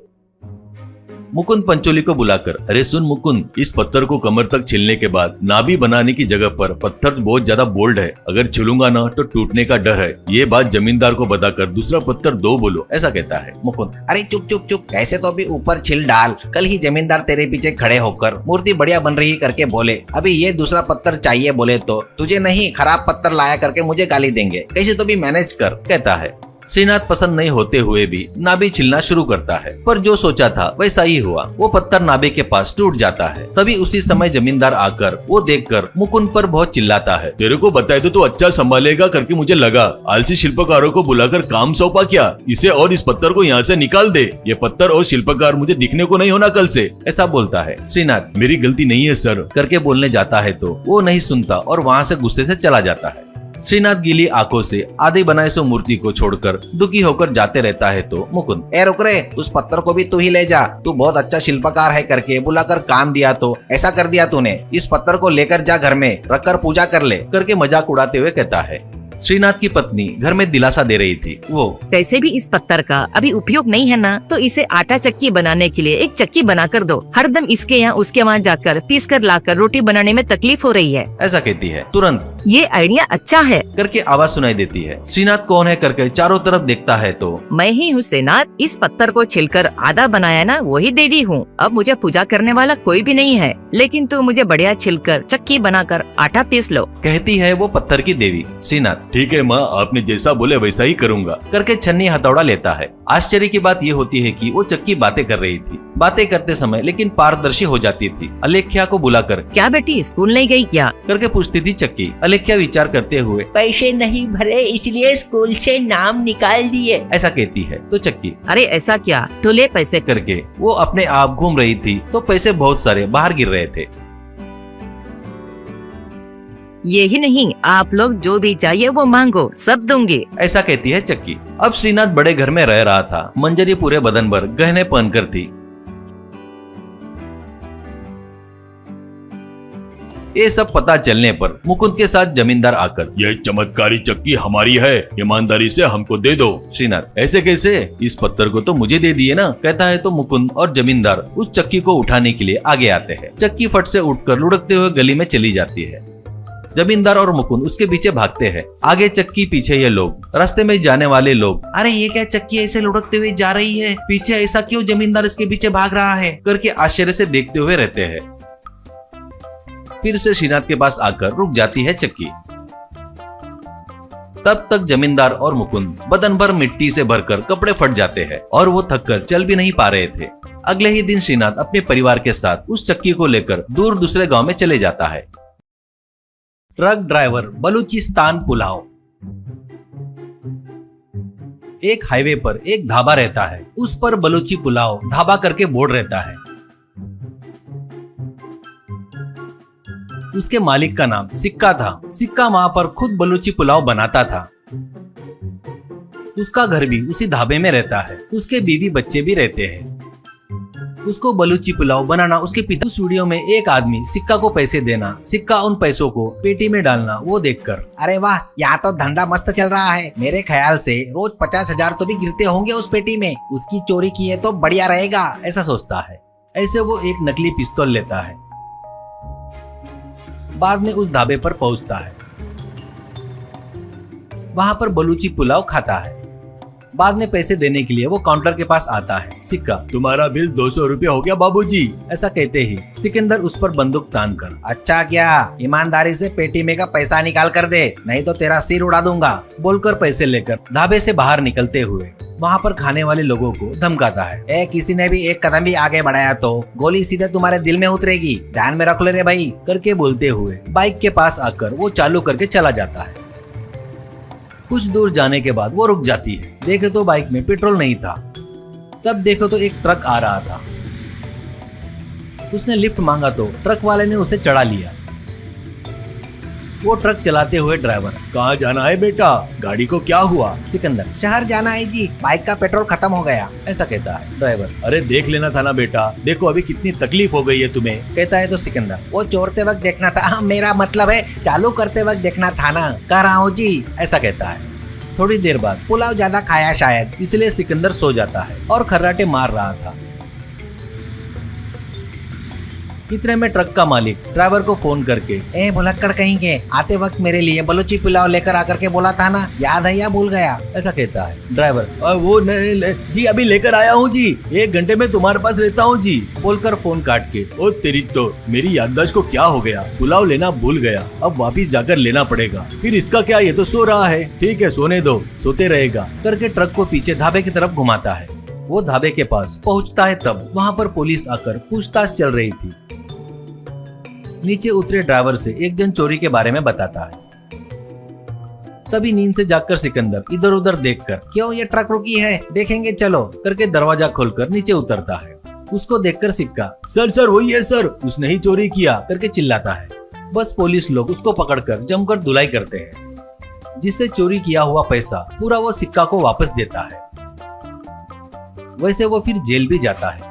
मुकुंद पंचोली को बुलाकर, अरे सुन मुकुंद, इस पत्थर को कमर तक छिलने के बाद नाभि बनाने की जगह पर पत्थर बहुत ज्यादा बोल्ड है, अगर छिलूंगा ना तो टूटने का डर है। ये बात जमींदार को बताकर दूसरा पत्थर 2 बोलो, ऐसा कहता है। मुकुंद, अरे चुप चुप चुप, ऐसे तो अभी ऊपर छिल डाल। कल ही जमींदार तेरे पीछे खड़े होकर मूर्ति बढ़िया बन रही करके बोले, अभी ये दूसरा पत्थर चाहिए बोले तो तुझे नहीं खराब पत्थर लाया करके मुझे गाली देंगे। कैसे तो भी मैनेज कर, कहता है। श्रीनाथ पसंद नहीं होते हुए भी नाभि छिलना शुरू करता है, पर जो सोचा था वैसा ही हुआ। वो पत्थर नाभि के पास टूट जाता है। तभी उसी समय जमींदार आकर वो देखकर मुकुंद पर बहुत चिल्लाता है, तेरे को बताए तो तू अच्छा संभालेगा करके मुझे लगा। आलसी शिल्पकारों को बुलाकर काम सौंपा क्या? इसे और इस पत्थर को यहाँ से निकाल दे। ये पत्थर और शिल्पकार मुझे दिखने को नहीं होना कल से, ऐसा बोलता है। श्रीनाथ मेरी गलती नहीं है सर करके बोलने जाता है तो वो नहीं सुनता और वहाँ से गुस्से से चला जाता है। श्रीनाथ गीली आंखों से आधे बनाए सो मूर्ति को छोड़कर दुखी होकर जाते रहता है तो मुकुंद, ए रुक रे, उस पत्थर को भी तू ही ले जा। तू बहुत अच्छा शिल्पकार है करके बुलाकर काम दिया तो ऐसा कर दिया तूने। इस पत्थर को लेकर जा घर में रखकर पूजा कर ले करके मजाक उड़ाते हुए कहता है। श्रीनाथ की पत्नी घर में दिलासा दे रही थी। वो, वैसे भी इस पत्थर का अभी उपयोग नहीं है ना, तो इसे आटा चक्की बनाने के लिए एक चक्की बना कर दो। हरदम इसके यहाँ उसके वहाँ जाकर पीस कर लाकर रोटी बनाने में तकलीफ हो रही है, ऐसा कहती है। तुरंत ये आइडिया अच्छा है करके आवाज सुनाई देती है। श्रीनाथ कौन है करके चारों तरफ देखता है तो, मैं ही हूँ श्रीनाथ। इस पत्थर को छिलकर आधा बनाया ना, वही दीदी हूँ। अब मुझे पूजा करने वाला कोई भी नहीं है, लेकिन तू मुझे बढ़िया छिलकर चक्की बनाकर आटा पीस लो, कहती है वो पत्थर की देवी। श्रीनाथ, ठीक है माँ, आपने जैसा बोले वैसा ही करूँगा करके छन्नी हथौड़ा लेता है। आश्चर्य की बात ये होती है कि वो चक्की बातें कर रही थी। बातें करते समय लेकिन पारदर्शी हो जाती थी। अलेख्या को बुलाकर, क्या बेटी स्कूल नहीं गई क्या करके पूछती थी चक्की। अलेख्या विचार करते हुए, पैसे नहीं भरे इसलिए स्कूल से नाम निकाल दिए, ऐसा कहती है। तो चक्की, अरे ऐसा क्या, तो ले पैसे करके वो अपने आप घूम रही थी तो पैसे बहुत सारे बाहर गिर रहे थे। ये ही नहीं, आप लोग जो भी चाहिए वो मांगो, सब दूंगी, ऐसा कहती है चक्की। अब श्रीनाथ बड़े घर में रह रहा था। मंजरी पूरे बदन भर गहने पहनकर थी। ये सब पता चलने पर मुकुंद के साथ जमींदार आकर, यह चमत्कारी चक्की हमारी है, ईमानदारी से हमको दे दो। श्रीनाथ, ऐसे कैसे? इस पत्थर को तो मुझे दे दिए ना, कहता है। तो मुकुंद और जमींदार उस चक्की को उठाने के लिए आगे आते हैं। चक्की फट से उठकर लुढ़कते हुए गली में चली जाती है। जमींदार और मुकुंद उसके पीछे भागते हैं। आगे चक्की, पीछे ये लोग। रास्ते में जाने वाले लोग, अरे ये क्या चक्की ऐसे लुढ़कते हुए जा रही है, पीछे ऐसा क्यों जमींदार इसके पीछे भाग रहा है करके आश्चर्य से देखते हुए रहते हैं। फिर से श्रीनाथ के पास आकर रुक जाती है चक्की। तब तक जमींदार और मुकुंद बदन भर मिट्टी से भरकर कपड़े फट जाते हैं और वो थककर चल भी नहीं पा रहे थे। अगले ही दिन श्रीनाथ अपने परिवार के साथ उस चक्की को लेकर दूर दूसरे गांव में चले जाता है। Truck driver Balochistan pulao. एक हाईवे पर एक ढाबा रहता है। उस पर बलूची पुलाव ढाबा करके बोर्ड रहता है। उसके मालिक का नाम सिक्का था। सिक्का वहां पर खुद बलूची पुलाव बनाता था। उसका घर भी उसी ढाबे में रहता है। उसके बीवी बच्चे भी रहते हैं। उसको बलूची पुलाव बनाना उसके पिता। उस वीडियो में एक आदमी सिक्का को पैसे देना, सिक्का उन पैसों को पेटी में डालना वो देखकर अरे वाह, यहाँ तो धंधा मस्त चल रहा है। मेरे ख्याल से रोज 50,000 तो भी गिरते होंगे उस पेटी में। उसकी चोरी की है तो बढ़िया रहेगा, ऐसा सोचता है। ऐसे वो एक नकली पिस्तौल लेता है। बाद में उस ढाबे पर पहुंचता है। वहां पर बलूची पुलाव खाता है। बाद में पैसे देने के लिए वो काउंटर के पास आता है। सिक्का, तुम्हारा बिल 200 रुपया हो गया बाबूजी। ऐसा कहते ही सिकंदर उस पर बंदूक तान कर, अच्छा क्या, ईमानदारी से पेटी में का पैसा निकाल कर दे, नहीं तो तेरा सिर उड़ा दूंगा, बोलकर पैसे लेकर ढाबे से बाहर निकलते हुए वहाँ पर खाने वाले लोगों को धमकाता है। किसी ने भी एक कदम भी आगे बढ़ाया तो गोली सीधे तुम्हारे दिल में उतरेगी, ध्यान में रख ले रे भाई, करके बोलते हुए बाइक के पास आकर वो चालू करके चला जाता है। कुछ दूर जाने के बाद वो रुक जाती है। देखे तो बाइक में पेट्रोल नहीं था। तब देखो तो एक ट्रक आ रहा था। उसने लिफ्ट मांगा तो ट्रक वाले ने उसे चढ़ा लिया। वो ट्रक चलाते हुए ड्राइवर, कहाँ जाना है बेटा, गाड़ी को क्या हुआ? सिकंदर, शहर जाना है जी, बाइक का पेट्रोल खत्म हो गया, ऐसा कहता है। ड्राइवर, अरे देख लेना था ना बेटा, देखो अभी कितनी तकलीफ हो गई है तुम्हें, कहता है तो सिकंदर, वो चोरते वक्त देखना था, मेरा मतलब है चालू करते वक्त देखना था ना, कह रहा हूँ जी, ऐसा कहता है। थोड़ी देर बाद पुलाव ज्यादा खाया शायद, इसलिए सिकंदर सो जाता है और खर्राटे मार रहा था। इतने में ट्रक का मालिक ड्राइवर को फोन करके, भुलक्कड़ कहेंगे, आते वक्त मेरे लिए बलूची पुलाव लेकर आकर के बोला था ना, याद है या भूल गया? ऐसा कहता है। ड्राइवर, वो नहीं जी, अभी लेकर आया हूँ जी, 1 घंटे में तुम्हारे पास रहता हूँ जी, बोलकर फोन काट के, ओ तेरी तो मेरी याददाश्त को क्या हो गया, पुलाव लेना भूल गया, अब वापिस जाकर लेना पड़ेगा। फिर इसका क्या, ये तो सो रहा है, ठीक है सोने दो, सोते रहेगा, करके ट्रक को पीछे ढाबे की तरफ घुमाता है। वो ढाबे के पास पहुँचता है तब वहाँ पर पुलिस आकर पूछताछ चल रही थी। नीचे उतरे ड्राइवर से एक जन चोरी के बारे में बताता है। तभी नींद से जागकर सिकंदर इधर उधर देखकर, क्यों ये ट्रक रुकी है, देखेंगे चलो, करके दरवाजा खोलकर नीचे उतरता है। उसको देखकर सिक्का, सर वही है सर, उसने ही चोरी किया, करके चिल्लाता है। बस पुलिस लोग उसको पकड़कर जमकर धुलाई करते हैं, जिससे चोरी किया हुआ पैसा पूरा वो सिक्का को वापस देता है। वैसे वो फिर जेल भी जाता है।